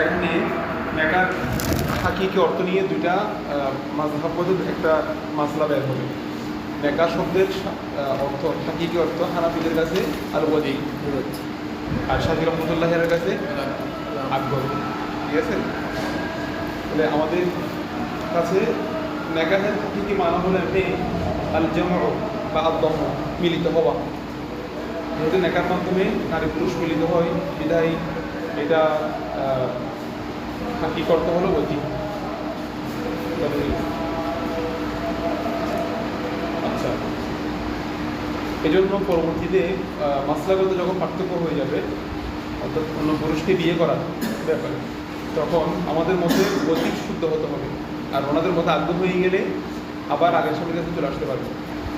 এখানে নেকার হাকিকি অর্থ নিয়ে দুইটা মাযহাব পদ্ধতি একটা মাসলা বের হবে। নেকা শব্দের অর্থ হাকিকি অর্থ হানাফিদের কাছে আর ওয়াজি, আর শাফি রহমতুল্লাহের কাছে আকবর। ঠিক আছে, তাহলে আমাদের কাছে নেকাহের হাকিকি মানা হলো এমনি আল জামউ বা আদ-দম, মিলিত হওয়া। যেহেতু নেকার মাধ্যমে নারী পুরুষ মিলিত হয়, বিধায় এটা হাকিকি অর্থ হলো ওয়াজি। আচ্ছা, এই জন্য পরবর্তীতে মাসলাগত যখন পার্থক্য হয়ে যাবে, অর্থাৎ অন্য পুরুষকে বিয়ে করার ব্যাপারে, তখন আমাদের মধ্যে অধিক শুদ্ধ হতে হবে, আর ওনাদের মধ্যে আগ্রহ হয়ে গেলে আবার আগের স্বামীর কাছে চলে আসতে পারবে।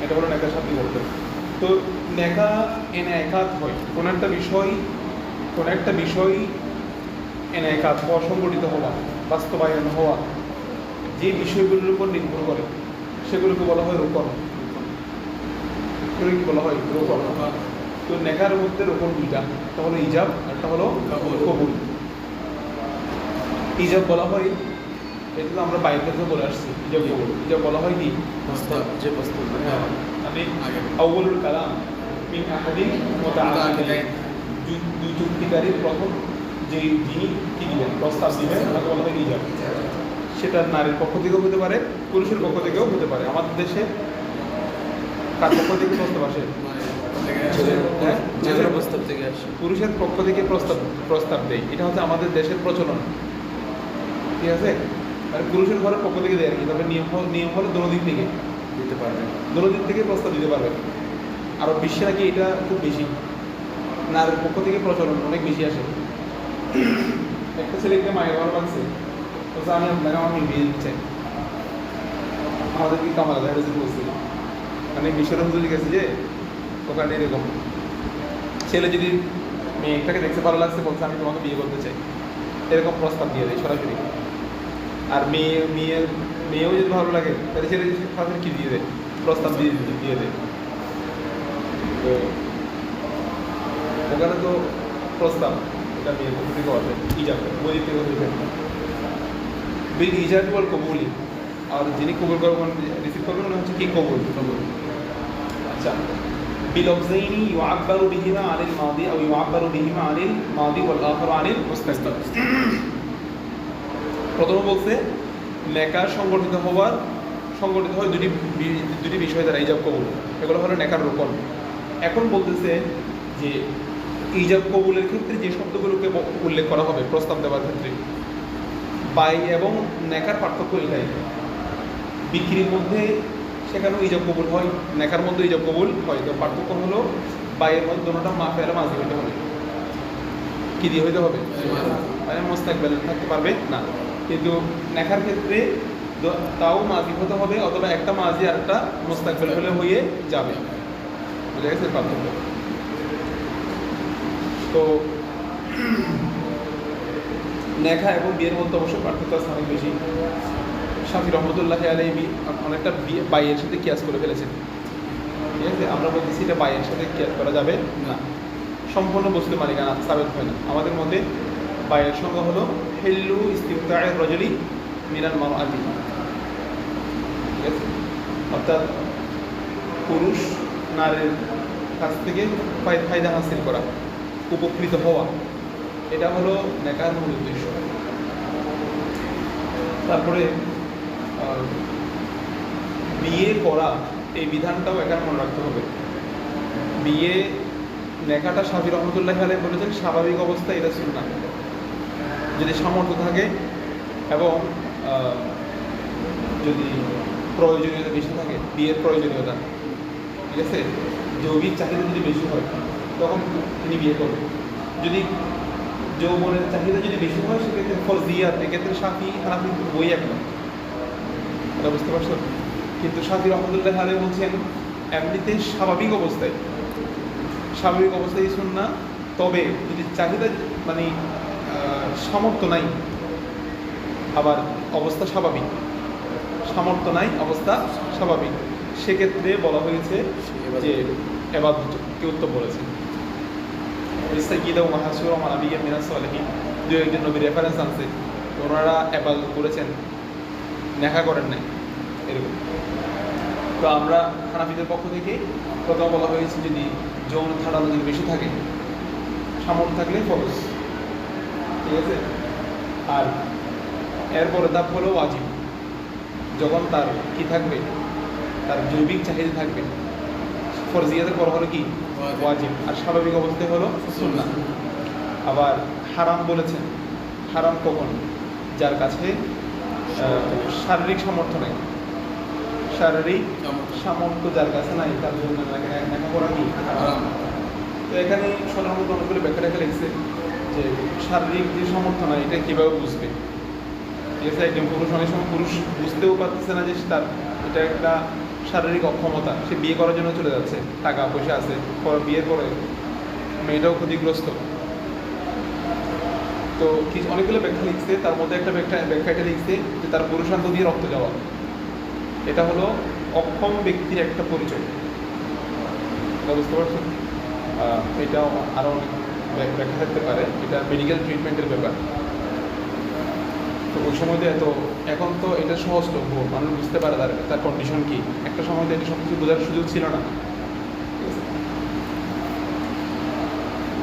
এটা হলো নেকার সাথে বলতে। তো নেকা একাত হয় কোনো একটা বিষয় একাত হওয়া, সংগঠিত হওয়া, বাস্তবায়ন হওয়া, যে বিষয়গুলোর উপর নির্ভর করে সেগুলোকে বলা হয় রোপণ। কি বলা হয়? রোপণ। তো নেকার মধ্যে রোপণ দুইটা, একটা হলো ইজাব, একটা হলো কবুল। ইজাব বলা হয়, এটা তো আমরা বাইরে থেকে বলে আসছি, ইজাব কবুল। ইজাব বলা হয় কি? যে বস্তু মানে আউয়ালুল কালাম মিন আহাদিন মুতাআদ্দিদাইন, দুই চুক্তিকারীর প্রথম যে যিনি কি দিবেন, প্রস্তাব দিবেন, তাকে বলা হয় ইজাব। সেটা নারীর পক্ষ থেকেও হতে পারে, পুরুষের পক্ষ থেকেও হতে পারে। আমাদের দেশে কার পক্ষ থেকে প্রস্তাব আসে? প্রস্তাব থেকে আসে, পুরুষের পক্ষ থেকে প্রস্তাব দেয়। এটা হচ্ছে আমাদের দেশের প্রচলন। ঠিক আছে, মানে পুরুষের ঘরের পক্ষ থেকে দেয় আর কি। তবে নিয়ম হলো দোনো দিক থেকে দিতে পারবে, দোনো দিক থেকে প্রস্তাব দিতে পারবে। আরও বিশ্বে নাকি এটা খুব বেশি, নারীর পক্ষ থেকে প্রচলন অনেক বেশি আসে। একটা ছেলেকে মায়ের ঘর লাগছে, বলছে আমি আপনাকে আমার বিয়ে দিতে চাই। আমাদের কি কামাল দেখা যাচ্ছে বলছিল, মানে বিশ্বের হুজুরি গেছে যে ওখানে এরকম ছেলে যদি মেয়েটাকে দেখতে ভালো লাগছে, বলছে আমি তোমাকে বিয়ে করতে চাই, এরকম প্রস্তাব দিয়ে দেয় সরাসরি। আর মেয়েও যদি ভালো লাগে তাহলে ছেলে সরাসরি কি দিয়ে দেয়? প্রস্তাব দিয়ে দেয়। তো ওখানে তো প্রস্তাব এটা মেয়ের পক্ষ থেকে হবে, ইজাব বই থেকে হইবে। বিল ইজাব বল কবুলি, আর যিনি কবুল করবেন, রিসিভ করবেন, উনি হচ্ছে কি? কবুল। আচ্ছা, বিলফজাইনি ইউআব্বারু বিহিমা আনিল মাদি আও ইউআব্বারু বিহিমা আনিল মাদি ওয়াল আখারু আনিল মুস্তাকবিল। প্রথমে বলছে নেকার সংগঠিত হয় দুটি বিষয় দ্বারা, ইজাব কবুল। এগুলো হলো নেকার রোপণ। এখন বলতেছে যে ইজাব কবুলের ক্ষেত্রে যে শব্দগুলোকে উল্লেখ করা হবে প্রস্তাব দেওয়ার ক্ষেত্রে, বাই এবং নেকার পার্থক্য এটাই। বিক্রির মধ্যে সেখানেও ইজাব কবুল হয়, নেকার মধ্যে ইজাব কবুল হয়। তো পার্থক্য হলো বাইয়ের মধ্যে দুটোটা মাফেলা মাঝি হইতে হবে। কি দিয়ে হইতে হবে? মানে মুস্তাকবিল থাকতে পারবে না। কিন্তু নেকার ক্ষেত্রে তাও মাঝি হতে হবে, অথবা একটা মাঝি আর একটা মুস্তাকবিল হলে হয়ে যাবে। বুঝা গেছে পার্থক্য? তো নেকা এবং বিয়ের মধ্যে অবশ্য পার্থক্য আছে অনেক বেশি। শাফি রহমতুল্লাহ আলাইহি অনেকটা বাইয়ের সাথে কিয়াস করে ফেলেছেন। ঠিক আছে, আমরা বলতেছি এটা বাইয়ের সাথে কিয়াস করা যাবে না, সম্পূর্ণ বস্তু মালিকানা সাবেত হয় না। আমাদের মধ্যে বাইয়ের সংজ্ঞা হলো হিল্লু ইস্তিমতা'র রাজুলি মিনাল মারআতি। ঠিক আছে, অর্থাৎ পুরুষ নারীর কাছ থেকে ফায়দা হাসিল করা, উপকৃত হওয়া, এটা হলো নেকার মূল উদ্দেশ্য। তারপরে বিয়ে করা, এই বিধানটাও এখানে মনে রাখতে হবে। বিয়ে নেকাটা শাফি রহমতুল্লাহ আলাইহি বলেছেন স্বাভাবিক অবস্থায় এটা সুন্নাহ, যদি সামর্থ্য থাকে এবং যদি প্রয়োজনীয়তা বেশি থাকে, বিয়ের প্রয়োজনীয়তা, ঠিক আছে, যৌগিক চাহিদা যদি বেশি হয় তখন তিনি বিয়ে করবেন। যদি যৌবনের চাহিদা যদি বেশি হয় সেক্ষেত্রে ফরজিয়াত, এক্ষেত্রে শাফি হানাফি বই এক না, এটা বুঝতে পারছো? কিন্তু শাফি রহমতুল্লাহ আলাইহি বলছেন এমনিতে স্বাভাবিক অবস্থায় সুন্নাহ। তবে যদি চাহিদা মানে সামর্থ্য নাই, আবার অবস্থা স্বাভাবিক, সামর্থ্য নাই অবস্থা স্বাভাবিক, সেক্ষেত্রে বলা হয়েছে যে এবাদত, কি উত্তম বলেছেন। দু একজন নবী রেফারেন্স আনছে, ওনারা ইবাদত করেছেন, নেকা করেন নাই, এরকম। তো আমরা হানাফিদের পক্ষ থেকে প্রথম বলা হয়েছে যদি যৌন ধারণা যদি বেশি থাকে, সামর্থ্য থাকলে ফরজ, ঠিক আছে। আর এরপরে ধাপ হলো ওয়াজিব, যখন তার কি থাকবে, তার জৈবিক চাহিদা থাকবে। ফরজিয়াতের পর হলো কি ওয়াজিব, আর স্বাভাবিক অবস্থায় হলো সুন্নাহ। আবার হারাম বলেছেন, হারাম কখন? যার কাছে শারীরিক সামর্থ্য নেই, শারীরিক সামর্থ্য যার কাছে নাই তার জন্য দেখা করা কি হারাম। তো এখানে সাধারণত অনেকগুলো ব্যাখ্যা দেখা লিখছে যে শারীরিক যে সামর্থ্য নাই এটা কীভাবে বুঝবে, ঠিক আছে। একজন পুরুষ অনেক সময় পুরুষ বুঝতেও পারতেছে না যে তার এটা একটা শারীরিক অক্ষমতা, সে বিয়ে করার জন্য চলে যাচ্ছে, টাকা পয়সা আছে, পরে বিয়ের পরে মেয়েটাও ক্ষতিগ্রস্ত। তো কিছু অনেকগুলো ব্যাখ্যা লিখছে, তার মধ্যে একটা ব্যাখ্যা এটা লিখছে যে তার পুরুষাঙ্গ দিয়ে রক্ত যাওয়া, এটা হলো অক্ষম ব্যক্তির একটা পরিচয়, বুঝতে পারছেন। এটা আরও অনেক ব্যাখ্যা থাকতে পারে, এটা মেডিকেল ট্রিটমেন্টের ব্যাপার। তো ওই সময় এত, এখন তো এটা সহজলভ্য, মানুষ বুঝতে পারে তার কন্ডিশন কি। একটা সময় তো এটা সব কিছু বোঝার সুযোগ ছিল না।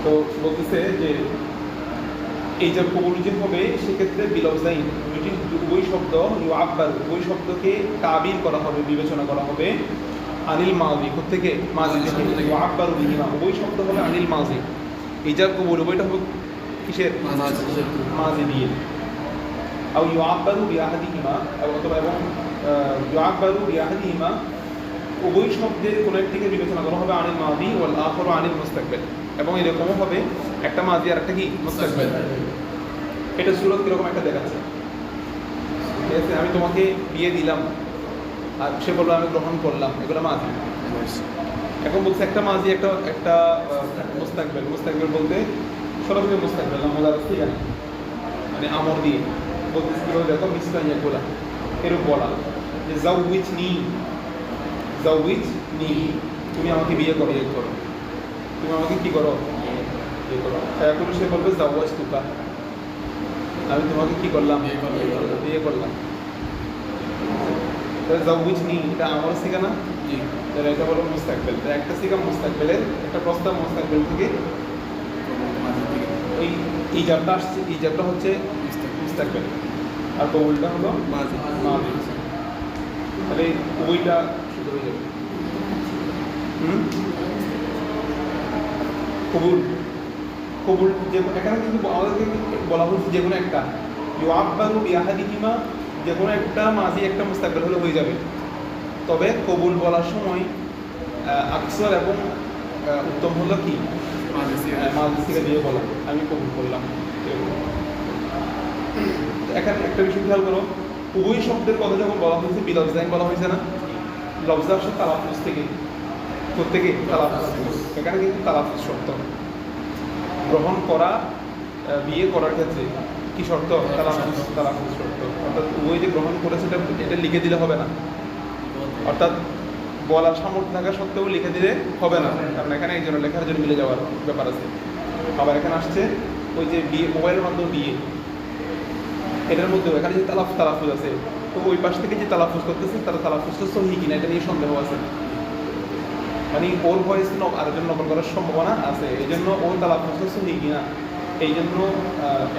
তো বলতেছে যে এই যে কবুল যে হবে সেক্ষেত্রে বিলফজাইন উভয় শব্দ আব্বার উভয় শব্দকে তাবিল করা হবে, বিবেচনা করা হবে আনিল মাজি থেকে মাজি থেকে আব্বার বিহিমা, উভয় শব্দ হবে আনিল মাজি। ইজাব কবুল উভয়টা হবে কিসের? মাজি দিয়ে। আর ইউআব্বারু বিআহাদিহিমা অথবা এবং ইউআব্বারু বিআহাদিহিমা উভয় শব্দের কোনো একটিকে বিবেচনা করা হবে আনিল মাজি ওয়াল আখরু আনিল মুস্তাকবিল, এবং এরকমও হবে একটা মাজি আর একটা কি মুস্তাকবিল। এটা সূরত কিরকম একটা দেখাচ্ছে, ঠিক আছে। আমি তোমাকে বিয়ে দিলাম আর সে বললো আমি গ্রহণ করলাম, এগুলো মাজি। এখন বলছে একটা মাজি একটা একটা মুস্তাকবিল। মুস্তাকবিল বলতে সরাসরি মুস্তাকবিল না, মজার ঠিক আছে, মানে আমর দিয়ে বলতেছে কীভাবে দেখো মিসকান ইয়াকুলা, এরূপ বলা যে জাউইজ নি, তুমি আমাকে বিয়ে করো, তুমি আমাকে কি করো, বিয়ে করো। এখন সে বলবে জাওয়াজ তুকা, আমি তোমাকে কি করলাম, বিয়ে করলাম। জাউইজ নি এটা আমার শিখা না, তাহলে এটা হলো মুস্তাকবিল। একটা শিখা মুস্তাকবিলের, একটা প্রস্তাব মুস্তাকবিল থেকে ওই ইজাবটা আসছে, ইজাবটা হচ্ছে মুস্তাকবিল আর কবুলটা হলো মাজি। তাহলে ওইটা শুরু হয়ে যাবে। কবুল যে এখানে কিন্তু আমাদেরকে বলা হচ্ছে যে কোনো একটা ইউআব্বারু বিআহাদিহিমা, যে কোনো একটা মাজি একটা মুস্তাকবিল হলে হয়ে যাবে। তবে কবুল বলার সময় আকসার এবং উত্তম হলো কি মাজি সিগা দিয়ে বলা, আমি কবুল করলাম। এখানে একটা বিষয় খেয়াল করো, উভয় শব্দের কথা যখন বলা হয়েছে বিলফজাইন বলা হয়েছে না, লফজ আসছে তালাফুজ থেকে, প্রত্যেকে তালাফুজ। এখানে কিন্তু তালাফুজ শর্ত, গ্রহণ করা বিয়ে করার ক্ষেত্রে কি শর্ত? তালাফুজ শর্ত। অর্থাৎ উভয় যে গ্রহণ করেছে এটা লিখে দিলে হবে না, অর্থাৎ বলার সামর্থ্য থাকা সত্ত্বেও লিখে দিলে হবে না, কারণ এখানে একজনের লেখার জন্য মিলে যাওয়ার ব্যাপার আছে। আবার এখানে আসছে ওই যে বিয়ে, মোবাইলের মাধ্যমে বিয়ে, এটার মধ্যেও এখানে যে তালাফুজ আছে, তো ওই পাশ থেকে যে তালাফুজ করতেছে তারা তালাফুজটা সহি কিনা এটা নিয়ে সন্দেহ আছে, মানে ওর ভয়েস আরেকজন নকল করার সম্ভাবনা আছে, এই জন্য ওর তালাফুজটা সহি কিনা, এই জন্য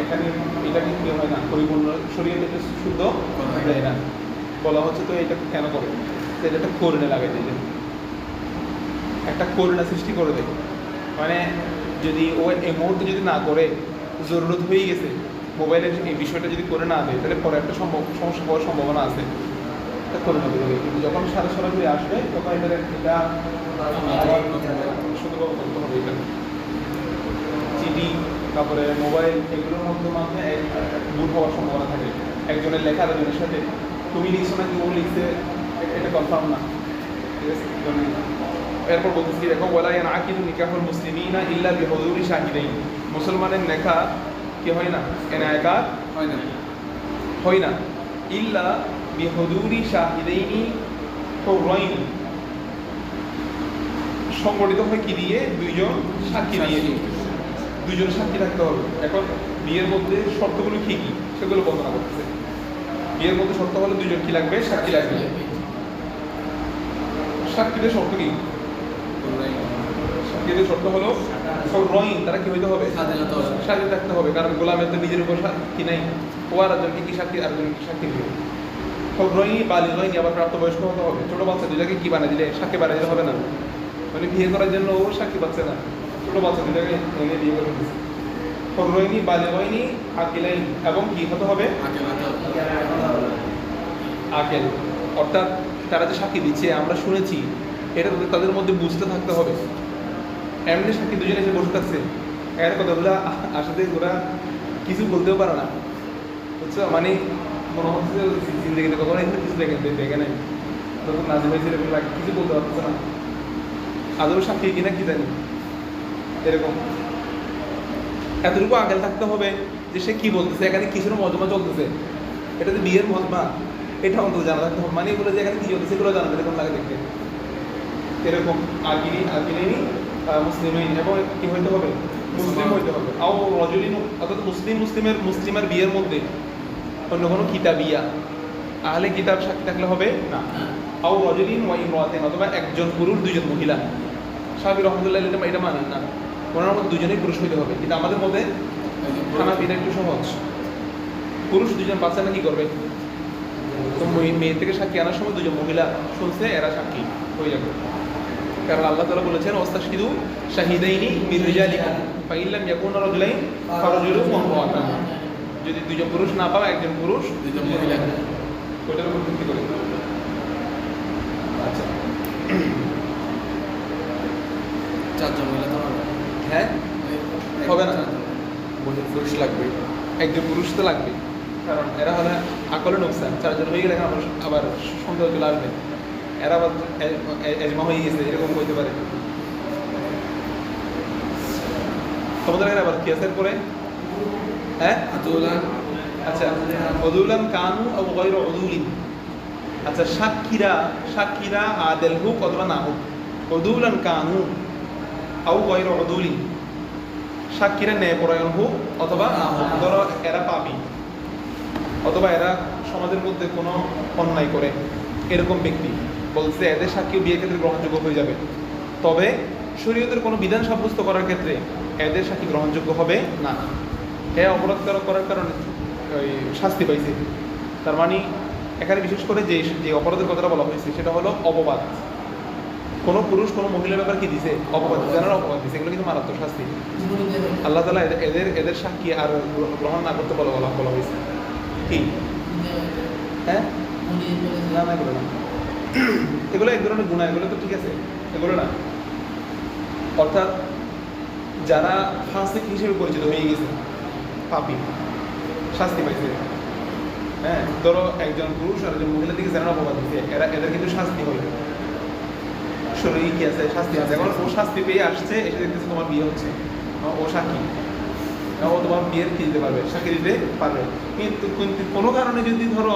এখানে এটা কিন্তু হয় না, পরিপূর্ণ শরীয়তে এটা শুদ্ধ দেয় না, বলা হচ্ছে। তো এটা কেন করে? এটা একটা করণে লাগে, একটা করণা সৃষ্টি করে দেয়, মানে যদি ও এই মুহূর্তে যদি না করে, জরুরত হয়ে গেছে মোবাইলের এই বিষয়টা যদি করে না দেয়, তাহলে পরে একটা সমস্যা হওয়ার সম্ভাবনা আছে, এটা করে না দেবে। কিন্তু যখন সরাসরি আসবে তখন এটা শুধুভাবে করতে হবে। এটা চিঠি, তারপরে মোবাইল, এগুলোর মাধ্যমে ভুল হওয়ার সম্ভাবনা থাকে। একজনের লেখা আরেকজনের সাথে, তুমি লিখছো না কি ও লিখছে, এটা কনফার্ম না, ঠিক আছে। এরপর বলতেছি দেখো বলা আকিদু নিকাহুল মুসলিমিনা ইল্লা বিহুজুরি শাহিদাইন, মুসলমানের নেকা কি হয় না, এনায়েকাত হয় না ইল্লা বিহুজুরি শাহিদাইনি হুরাইনি, সংগঠিত হয় কি দিয়ে? দুইজন সাক্ষী দিয়ে, দুইজন সাক্ষী থাকতে হবে। এখন বিয়ের মধ্যে শর্তগুলো কি কি সেগুলো বর্ণনা করতেছে। বিয়ের মধ্যে শর্ত হলো দুইজন কি লাগবে, সাক্ষী লাগবে। সাক্ষীদের শর্ত কি? সাক্ষীদের শর্ত হলো রহিম, তারা কি হইতে হবে, স্বাধীন থাকতে হবে, কারণ গোলামের তো নিজের উপর সাক্ষী নাই, ও আর একজনকে কি সাক্ষী, আরেকজন কি সাক্ষী দিবে। সব রহিম বালি রহিনী, আবার প্রাপ্তবয়স্ক হতে হবে। ছোট বাচ্চা দুটাকে কি বানিয়ে দিলে সাক্ষী বানিয়ে দিলে হবে না, মানে বিয়ে করার জন্য ও সাক্ষী পাচ্ছে না, ছোট বাচ্চা দুটাকে এনে বিয়ে করে দিচ্ছে। রহিনী বালি রহিনী আকিলাই, এবং কি হতে হবে, আকেল, অর্থাৎ তারা যে সাক্ষী দিচ্ছে আমরা শুনেছি, এটা তাদের মধ্যে বুঝতে থাকতে হবে। এমনি সাক্ষী দুজনে এসে বসে থাকছে, এর কথাগুলো আসলে ওরা কিছু বলতেও পারে না, বুঝছো, মানে মনে হচ্ছে জিন্দগিতে কখনো এখানে কিছু দেখে নাই, তখন নাজিম হয়েছে এরকম লাগে, কিছু বলতে পারছে না, আদৌ সাক্ষী কিনা কি জানি, এরকম। এতটুকু আকেল থাকতে হবে যে সে কি বলতেছে, এখানে কিছুর মজমা চলতেছে, এটা যে বিয়ের মজমা, এটা অন্তত জানা থাকতে হবে, মানে এগুলো যে এখানে কি চলতেছে এগুলো জানা এরকম লাগে দেখতে, এরকম। আকিলিনী মুসলিমিন, এবং কি হইতে হবে, মুসলিম হইতে হবে। আও রজুলিন, অর্থাৎ মুসলিমের বিয়ের মধ্যে অন্য কোনো কিতাবিয়া আহলে কিতাব সাক্ষী থাকলে হবে না। আও রজুলিন ওয়া ইমরাতিন, অথবা একজন পুরুষ দুইজন মহিলা। সাহাবী রহমাতুল্লাহ এটা মানেন না, ওনার মধ্যে দুজনেই পুরুষ হইতে হবে, কিন্তু আমাদের মধ্যে হানাফিরা একটু সহজ, পুরুষ দুজন বাচ্চা না কি করবে, তো মেয়ে থেকে সাক্ষী আনার সময় দুজন মহিলা শুনছে, এরা সাক্ষী হয়ে যাবে, কারণ আল্লাহ তাআলা বলেছেন ওয়াস্তাশহিদু শাহিদাইনি মিন রিজালিকুম ফাইন লাম ইয়াকুনা রাজুলাইন ফারাজুলুন ওয়া ইমরাতান, যদি দুজন পুরুষ না পাও, একজন পুরুষ দুজন মহিলা, ওইটার উপর ভিত্তি করে। আচ্ছা, চারজন মহিলা তো হবে, হ্যাঁ হবে না, পুরুষ লাগবে, একজন পুরুষ তো লাগবে, কারণ এরা হলে আকলে নোকসান, চারজন হয়ে গেলে আবার সন্দেহ চলে আসবে, এরা আবার এজমা হয়ে গেছে, এরকম হইতে পারে। তোমাদের এখানে আবার কিয়াসের পরে হ্যাঁ, আচ্ছা, উদুলান কানু আও গায়রু উদুলিন, আচ্ছা সাক্ষীরা আদেল হোক অথবা না হোক, উদুলান কানু আও গায়রু উদুলিন, সাক্ষীরা ন্যায়পরায়ণ হোক অথবা না হোক, ধরো এরা পাপী অথবা এরা সমাজের মধ্যে কোনো অন্যায় করে, এরকম ব্যক্তি বলছে এদের সাক্ষী বিয়ের ক্ষেত্রে গ্রহণযোগ্য হয়ে যাবে, তবে শরীয়তের কোনো বিধান সাব্যস্ত করার ক্ষেত্রে এদের সাক্ষী গ্রহণযোগ্য হবে না। অপরাধ করার কারণে ওই শাস্তি পাইছে, তার মানে এখানে বিশেষ করে যে অপরাধের কথাটা বলা হয়েছে সেটা হলো অপবাদ, কোনো পুরুষ কোনো মহিলার ব্যাপার কি দিছে, অপবাদ, জানার অপবাদ দিছে, এগুলো কিন্তু মারাত্মক শাস্তি। আল্লাহ তাআলা এদের সাক্ষী আর গ্রহণ না করতে বলা হয়েছে। কি হ্যাঁ, না না এগুলো না, এগুলো এক ধরনের গুনাহ, এগুলো তো ঠিক আছে, এগুলো না। অর্থাৎ যারা ফাসিক হিসেবে পরিচিত হয়ে গেছে, পাপী, শাস্তি পাইছে, হ্যাঁ, ধরো একজন পুরুষ আর একজন মহিলা থেকে জানার অপবাদ দিচ্ছে, এদের কিন্তু শাস্তি হবে, শরীরে কি আছে, শাস্তি আছে। এখন ও শাস্তি পেয়ে আসছে, এসে দেখতেছে তোমার বিয়ে হচ্ছে, ও সাক্ষী, ও তোমার বিয়ের কি দিতে পারবে, সাক্ষী দিতে পারবে, কিন্তু কোনো কারণে যদি ধরো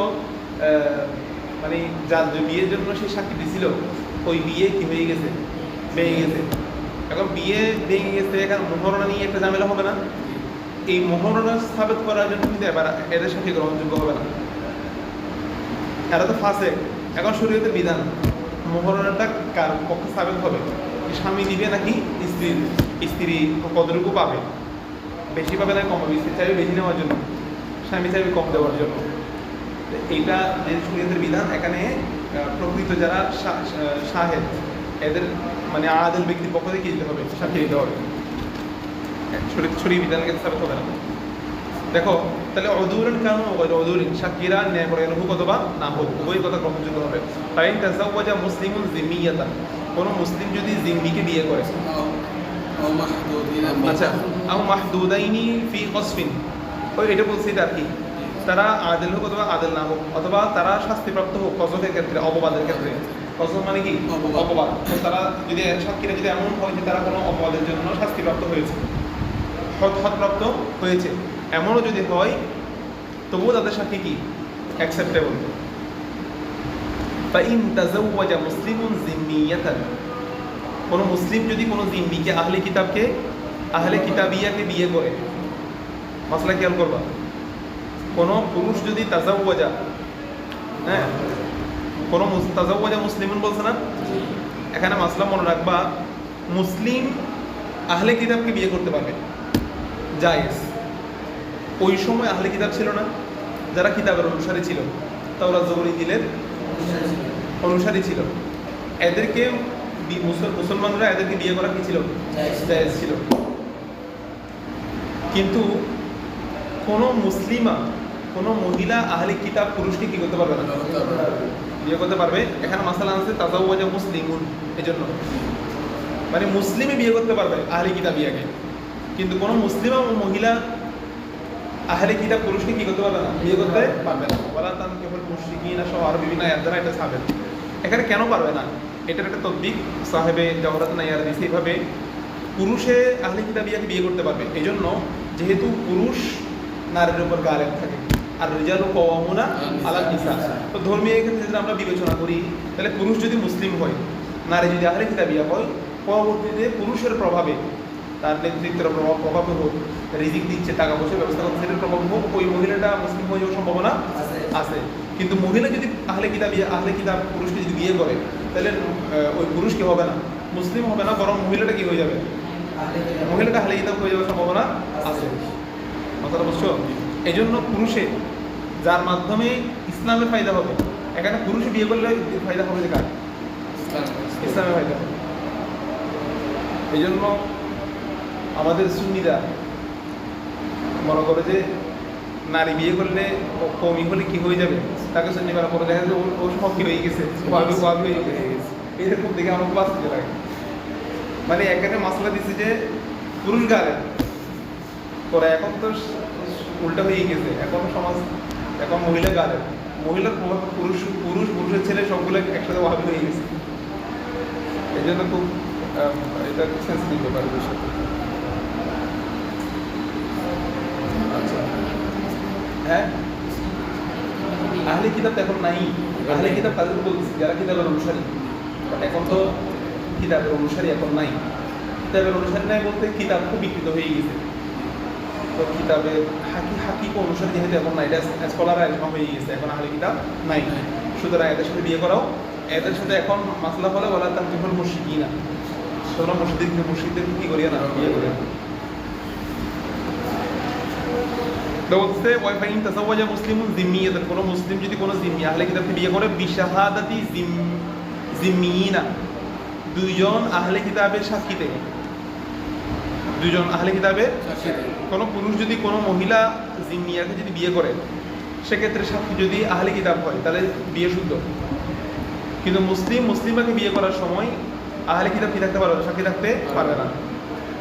মানে যার বিয়ের জন্য সে সাক্ষী দিছিল, ওই বিয়ে কি হয়ে গেছে, ভেঙে গেছে, এখন বিয়ে ভেঙে গেছে, এখন মোহরণা নিয়ে একটা ঝামেলা হবে না, এই মোহরণা স্থাপিত করার জন্য কিন্তু এবার এদের সাক্ষী গ্রহণযোগ্য হবে না, এরা তো ফাঁসে। এখন শরীয়তের বিধান, মোহরণাটা কার পক্ষে স্থাপিত হবে, স্বামী দিবে নাকি স্ত্রী কতটুকু পাবে, বেশি পাবে না কম পাবে, স্ত্রী চাইবে বেশি নেওয়ার জন্য, স্বামী চাইবে কম দেওয়ার জন্য। এইটা যে শরীয়তের বিধান, এখানে প্রকৃত যারা শাহেদ, এদের মানে আদেল ব্যক্তির পক্ষ থেকে দিতে হবে, সাক্ষী দিতে হবে, শরীর বিধানকে স্থাপিত হবে না। দেখো তাহলে অদূরন কেন অদূরিন, সাক্ষীরা ন্যায়পরায়ণ হোক অথবা না হোক, উভয় কথা গ্রহণযোগ্য হবে। ফাইন তাযাওয়াজা মুসলিমুন জিম্মিয়াতান, কোনো মুসলিম যদি জিম্মিকে বিয়ে করে, আচ্ছা, আও মাহদুদাইনি ফি কসফিন, ওই এটা বলছি আর কি, তারা আদেল হোক অথবা আদেল না হোক, অথবা তারা শাস্তিপ্রাপ্ত হোক কসফের ক্ষেত্রে, অপবাদের ক্ষেত্রে। কসফ মানে কি, অপবাদ। তো তারা যদি সাক্ষীরা যদি এমন হয় যে তারা কোনো অপবাদের জন্য শাস্তিপ্রাপ্ত হয়েছে, হদপ্রাপ্ত হয়েছে, এমনও যদি হয়, তবুও তাদের সাক্ষী কি অ্যাকসেপ্টেবল। ফাইন তাযাওয়াজা মুসলিমুন জিম্মিয়াতান, কোনো মুসলিম যদি কোনো জিম্মিকে আহলে কিতাবিয়াকে বিয়ে করে, মাসলা খেয়াল করবা, কোনো পুরুষ যদি তাজাওয়াজা, হ্যাঁ, কোনো তাজাওয়াজা মুসলিমুন বলছে না, এখানে মাসলা মনে রাখবা, মুসলিম আহলে কিতাবকে বিয়ে করতে পারবে, জায়েজ। ওই সময় আহলে কিতাব ছিল না, যারা কিতাবের অনুসারী ছিল, তাওরাত জবর ইনজিলের অনুসারী ছিল, এদেরকে মুসলমানরা এদেরকে বিয়ে করা কি ছিল, জায়েজ ছিল। কিন্তু কোনো মুসলিমা, কোনো মহিলা আহলে কিতাব পুরুষকে কি করতে পারবে না, বিয়ে করতে পারবে। এখানে মাসালা আছে তাজাওয়াজা মুসলিমুন, এজন্য মানে মুসলিমে বিয়ে করতে পারবে আহলে কিতাব বিয়াকে, কিন্তু কোনো মুসলিমা মহিলা আহলে কিতাব পুরুষকে কি করতে পারবে না, বিয়ে করতে পারবে না। ওয়ালা তানকিহুল মুশরিকিনা সহ আরো বিভিন্ন আয়াত দ্বারা এটা সাবেত। এখানে কেন পারবে না, এটার একটা তদবিক সাহেবে জাওহরাত নাইয়ার দিয়েছে, এইভাবে পুরুষে আহলে কিতাব বিয়াকে বিয়ে করতে পারবে। এই জন্য যেহেতু পুরুষ নারীর উপর গালেব থাকে, আর রিজালু কাওয়ামুনা আলা নিসা, তো ধর্মীয় ক্ষেত্রে যদি আমরা বিবেচনা করি, তাহলে পুরুষ যদি মুসলিম হয়, নারী যদি আহলে কিতাব বিয়া হয়, পরবর্তীতে পুরুষের প্রভাবে, তার নেতৃত্বের প্রভাবে হোক, রিজিক দিচ্ছে, টাকা পয়সার ব্যবস্থা করছে, সেটার প্রভাব হোক, ওই মহিলাটা মুসলিম হয়ে যাওয়ার সম্ভাবনা আছে। কিন্তু মহিলা যদি আহলে কিতাব পুরুষকে যদি বিয়ে করে, তাহলে ওই পুরুষ কি হবে না, মুসলিম হবে না, বরং মহিলাটা কি হয়ে যাবে, মহিলাটা আহলে কিতাব হয়ে যাওয়ার সম্ভাবনা আছে। কথাটা বুঝছো? এই জন্য পুরুষে যার মাধ্যমে ইসলামের ফায়দা হবে, এখানে পুরুষে বিয়ে করলে ফায়দা হবে যে কার, ইসলামের ফায়দা হবে। এই জন্য আমাদের সুন্নিরা মনে করে যে নারী বিয়ে করলে কমি হলে কি হয়ে যাবে, তাকে সুন্নি করার পরে দেখা যায় ও সব কি হয়ে গেছে, হয়ে গেছে, এরকম দেখে আমার খুব আশ্চর্য লাগে। মানে এখানে মাসলা দিচ্ছে যে পুরুষ গালে পরে, এখন তো উল্টা হয়ে গেছে, এখন সমাজ, এখন মহিলা গালে, মহিলার প্রভাব পুরুষের ছেলে সবগুলো একসাথে ওয়াহাবি হয়ে গেছে। এই জন্য খুব এটা সেন্সিটিভ ব্যাপার বিষয়। আচ্ছা, হ্যাঁ, আহলে কিতাব এখন নাই, আহলে কিতাব তাদের বলছি যারা কিতাবের অনুসারী, এখন তো কিতাবের অনুসারী এখন নাই। কিতাবের অনুসারী নাই বলতে কিতাব খুব বিকৃত হয়ে গেছে, তো কিতাবে হাকিক অনুসারী যেহেতু এখন নাই, এটা স্কলার আজমা হয়ে গেছে, এখন আহলে কিতাব নাই। সুতরাং এদের সাথে বিয়ে করাও, এদের সাথে এখন মাসলা বলে ওয়ালা তানকিহুল মুশরিকিনা, তোমরা মুশরিকদের কি করিয়া না, বিয়ে করিয়া না। বলতে ওয়াইফাইন তাসাওয়াজা মুসলিমুন জিম্মিয়াতান, কোনো মুসলিম যদি কোনো জিম্মি আহলে কিতাবকে বিয়ে করে, বিশাহাদাতি জিম্মিয়িনা, দুইজন আহলে কিতাবের সাক্ষীতে, দুইজন আহলে কিতাবের, কোনো পুরুষ যদি কোনো মহিলা জিম্মিয়াকে যদি বিয়ে করে, সেক্ষেত্রে সাক্ষী যদি আহলে কিতাব হয় তাহলে বিয়ে শুদ্ধ। কিন্তু মুসলিমাকে বিয়ে করার সময় আহলে কিতাব কি থাকতে পারবে, সাক্ষী থাকতে পারবে না।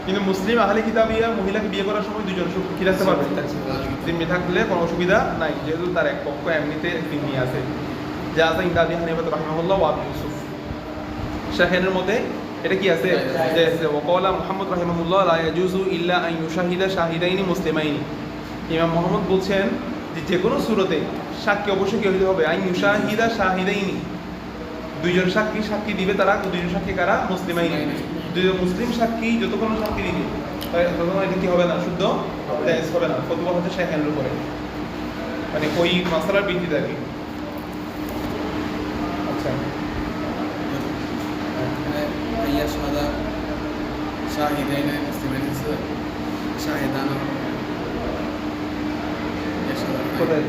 কিন্তু মুসলিম আহলে কিতাবিয়া মহিলাকে বিয়ে করার সময় দুজন কি থাকতে পারবে, জিম্মি থাকলে কোনো অসুবিধা নাই, যেহেতু তার এক পক্ষ এমনিতে জিম্মি আছে। যা আছে ইনদা আবি হানিফা রাহিমাহুল্লাহ ওয়া আবি ইউসুফ, শাহেনের মধ্যে এটা কি আছে, যে ওয়াকালা মুহাম্মদ রাহিমাহুল্লাহ লা ইয়াজুজু ইল্লা আন ইউশাহিদা শাহিদাইনি মুসলিমাইনি। ইমাম মুহাম্মদ বলছেন যে কোনো সূরতে সাক্ষী অবশ্যই কি হইতে হবে, আন ইউশাহিদা শাহিদাইনি, দুইজন সাক্ষী দিবে, তারা দুইজন সাক্ষী কারা, মুসলিমাইনি, দুইজন মুসলিম সাক্ষী যতক্ষণ সাক্ষী দিবে ততক্ষণ এটা কি হবে না, শুদ্ধ জায়েজ হবে না। ফতোয়া হচ্ছে শাহেনের উপরে, মানে ওই মাসআলার ভিত্তিতে আর কি। আচ্ছা, ইয়াশহাদা শাহিদাইন মুসলিমাইন শাহিদানা কোথায়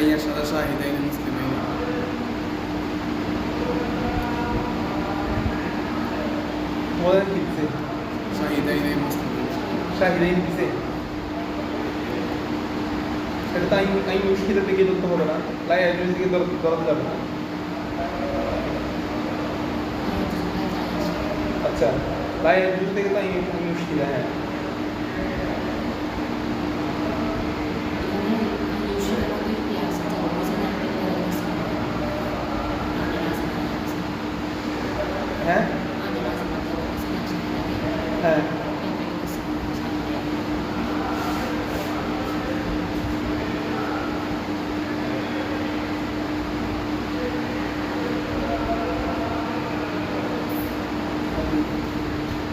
ইয়াশহাদা শাহিদাইন মুসলিমাইন, তোমাদের কি দিছে, শাহিদাইন মুসলিমাইন, শাহিদাইন দিছে, এটা তো আইন মুশকিলের দিকে ধরতে হবে না, লাই আইনের দিকে ধরতে যাবে না। আচ্ছা, লাই আইনের থেকে তো আইন মুশকিল, হ্যাঁ হ্যাঁ হ্যাঁ,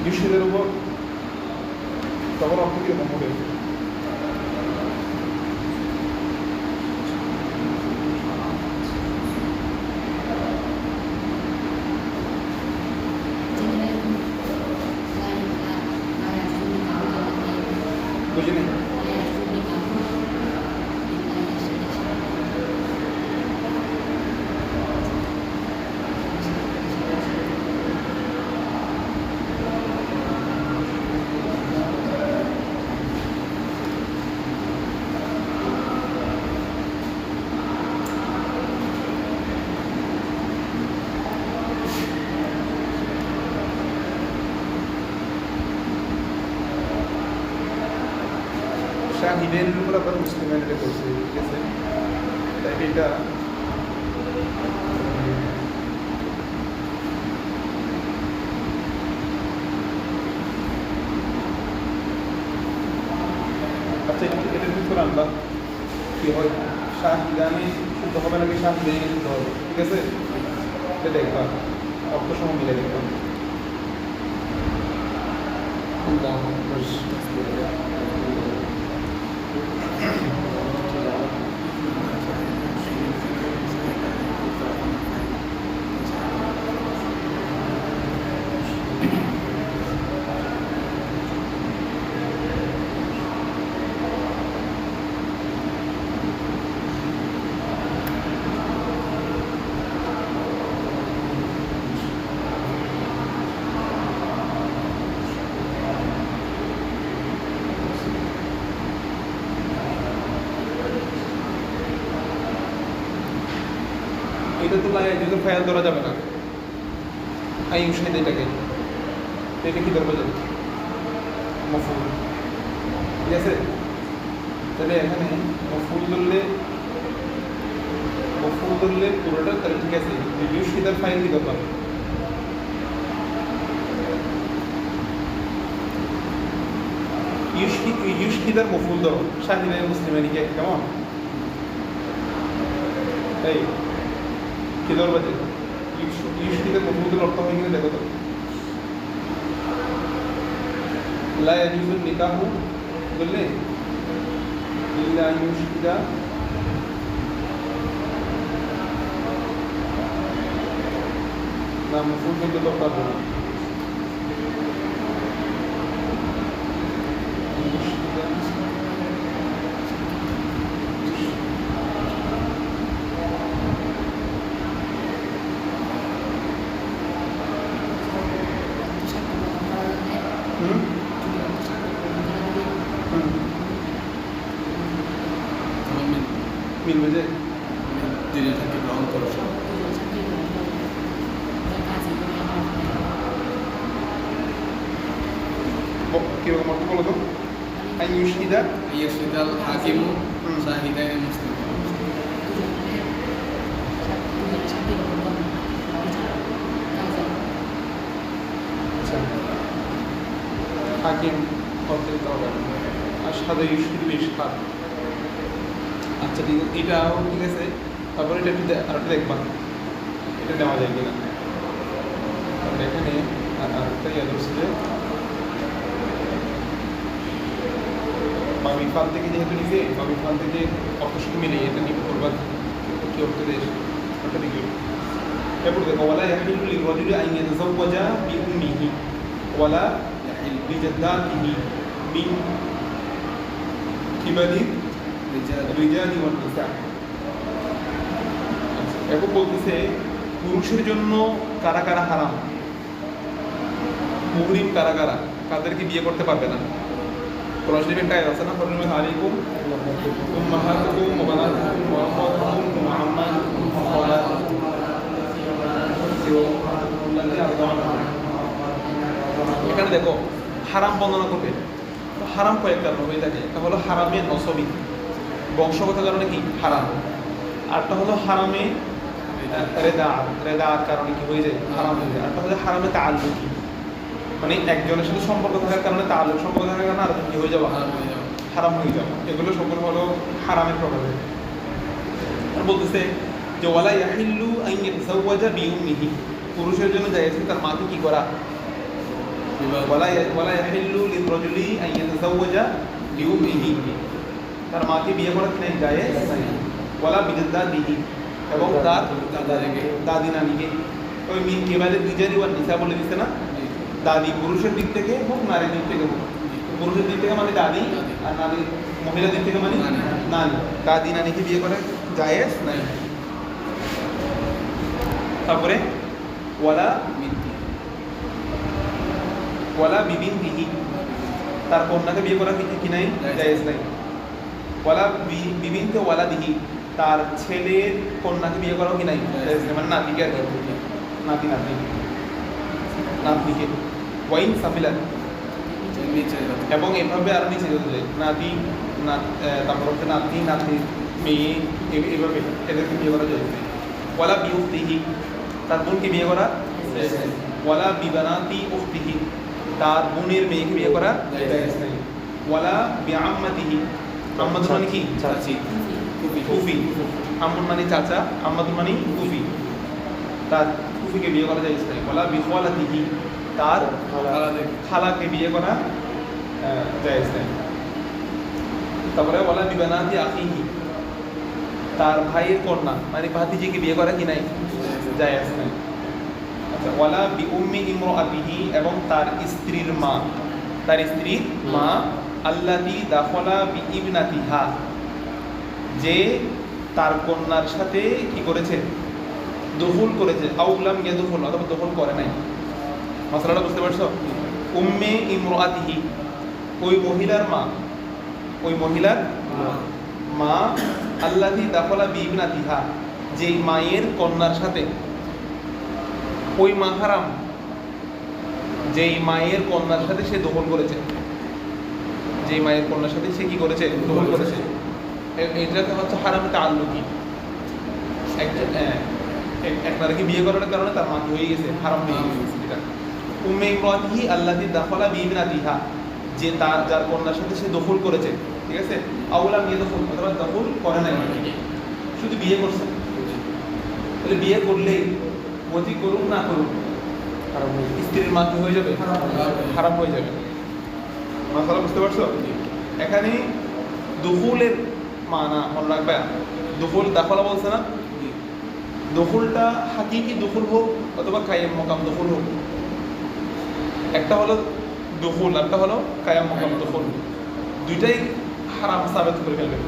বিষয়ের উপর তখন অর্থ হবে। বুঝি নাই? শাহিদের উপর আবার মুসলিমের এটা করছে, ঠিক আছে? তাই এটা আচ্ছা, এটা ঠিক করে আনবা কি হয়, শাহিদানি শুদ্ধ হবে নাকি শাহিদানি শুদ্ধ হবে, ঠিক আছে? এটা দেখবা, অর্থ সহ মিলে দেখবা। এটা তো লাই যদি ফায়াল ধরা যাবে না, আই উষ্ণিত এটাকে, তো এটা কি ধরবে যাবে মফুল, ঠিক আছে? তাহলে এখানে মফুল ধরলে পুরোটা তাহলে ঠিক আছে, ইউশিদার ফাইল কি দরকার? ইউশিদার মফুল ধরো, শাহিদাই মুসলিমানিকে কেমন এই কি ধরবে যে ইউশিদার মফুলের অর্থ হয় কিনা দেখো তো। লা ইয়াজুজু নিকাহু বললে ইল্লা ইউশিদা না, মফুল কিন্তু দরকার হবে না। মিলবে যে জিনিসটাকে গ্রহণ করছে। কিরকম অর্থ বলো তো? আই ইউশিদা ইয়াশিদাল হাকিমু শাহিদাইনে মুসলিম। আচ্ছা, হাকিম করতে হবে আর সাদা ইউশিদ ইশকার। আচ্ছা ঠিক আছে, এটাও ঠিক আছে। তারপরে এটা একটু আরেকটা দেখবা, এটা নেওয়া যায় কিনা। তাহলে এখানে আরেকটা ইয়ে ধরছে যে বামি ফাল থেকে যেহেতু নিবে, বামি ফাল থেকে অর্থ সাথে মিলে এটা নিয়ে করবা কি অর্থ দেশ ওটা দেখি। এরপর দেখো ওয়ালা ইয়াহিলু লিররাজুলি আন ইয়াতাযাওয়াজা বিউম্মিহি ওয়ালা ইয়াহিলু বিজাদ্দাতিহি মিন কিবালি রিজালি ওয়ান নিসা। এখন বলতেছে পুরুষের জন্য কারা কারা হারাম, মুহরিম কারা কারা, কাদেরকে বিয়ে করতে পারবে না। কোরআন শরীফে একটা আয়াত আছে না, হুররিমাত আলাইকুম উম্মাহাতুকুম ওয়া বানাতুকুম ওয়া আখওয়াতুকুম ওয়া আম্মাতুকুম ওয়া খালাতুকুম। এখানে দেখো হারাম বর্ণনা করবে, তো হারাম কয়েক কারণ হয়ে থাকে। একটা হলো হারামে নসবি, বংশগত কারণে কি হারাম। আরটা হলো হারামে রেদার কারণে কি হয়ে যায়, হারাম হয়ে যায়। আরটা হলো হারামে তাআল্লুকি, মানে একজনের সাথে সম্পর্ক থাকার কারণে সম্পর্ক থাকার কারণে আর কি হয়ে যাওয়া, হারাম হয়ে যাওয়া। এগুলো সকল হলো হারামের প্রভাব। আর বলতেছে যে ওয়ালা ইয়াহিল্লু আন ইয়াতাযাওয়াজা বিউম্মিহি, পুরুষের জন্য জায়েজ তার মাকে কি করা। ওয়ালা ইয়াহিল্লু লিররাজুলি আন ইয়াতাযাওয়াজা বিউমিহি, তার মাকে বিয়ে করা কি নাই জায়েজ নাই। ওয়ালা বিদাদিহি, এবং তার দাদি নানিকে। ওই মিন কেবালে রিজালি ওয়ান নিসা বলে দিচ্ছে না, দাদি পুরুষের দিক থেকে হোক নারীর দিক থেকে হোক। পুরুষের দিক থেকে মানে দাদি, আর নারীর মহিলার দিক থেকে মানে নানি। দাদি নানিকে বিয়ে করা জায়েজ নাই। তারপরে ওয়ালা ওয়ালা বিবিনতিহি, তার কন্যাকে বিয়ে করা কি নাই জায়েজ নাই। ওয়ালা বিবিনতে ওয়ালা দিহি, তার ছেলের কন্যাকে বিয়ে করাও কি নাই জায়েজ নাই, মানে নাতিকে আর কি, নাতি নাতি নাতনিকে। ওয়াইন সাফিলাত, এবং এভাবে আরো নিচে যেতে যায়, নাতি তারপর হচ্ছে নাতি নাতি মেয়ে, এভাবে এদেরকে বিয়ে করা যায়। ওয়ালা বিউখতিহি, তার বোনকে বিয়ে করা। ওয়ালা বিবানাতি উখতিহি, তার বোনের মেয়েকে বিয়ে করা জায়েজ নাই। ওয়ালা বিআম্মাতিহি, আম্মাতু মানে কি চাচি, ফুফি, আম্মুন মানে চাচা, আম্মাতু মানে ফুফি, তার ফুফিকে বিয়ে করা জায়েজ নাই। ওয়ালা বিখালাতিহি, তার খালাকে বিয়ে করা জায়েজ নাই। তারপরে ওয়ালা বিবানাতি আখিহি, তার ভাইয়ের কন্যা মানে ভাতিজিকে বিয়ে করা কি নাই জায়েজ নাই। আচ্ছা, ওয়ালা বিউম্মি ইমরাতিহি, এবং তার স্ত্রীর মা, তার স্ত্রীর মা, আল্লাতি দাখলা বিইবনাতিহা, যে তার কন্যার সাথে কি করেছে, দখল করেছে। আউলাম ইয়াদখুল, অথবা দখল করে নাই। মাসালাটা বুঝতে পারছো? উম্মে ইমরাতিহি, ওই মহিলার মা, ওই মহিলার মা, আল্লাতি দাখলা বিইবনাতিহা, যেই মায়ের কন্যার সাথে, ওই মা হারাম, যেই মায়ের কন্যার সাথে সে দখল করেছে, যেই মায়ের কন্যার সাথে সে কি করেছে, দখল করেছে। এটাকে হচ্ছে হারাম তাআল্লুকি। এক নারীকে বিয়ে করার কারণে তার মা কি হয়ে গেছে, হারাম হয়ে গেছে। এটা উম্মে ইমরাতিহি আল্লাতি দাখলা বিইবনাতিহা, যে তার যার কন্যার সাথে সে দখল করেছে, ঠিক আছে। আউলাম ইয়াদখুল, অথবা দখল করে নাই, শুধু বিয়ে করছে। তাহলে বিয়ে করলেই ওয়াজি করুন না করুন, স্ত্রীর মা কি হয়ে যাবে, হারাম হয়ে যাবে। মাসালা বুঝতে পারছো? এখানে দুখুলের মানা মনে রাখবে, দুখুল দাখলা বলছে না, দুখুলটা হাকিকি দুখুল হোক অথবা কায়েম মকাম দুখুল হোক। একটা হলো দুখুল, একটা হলো কায়েম মকাম দুখুল, দুইটাই হারাম সাবেত করে ফেলবে।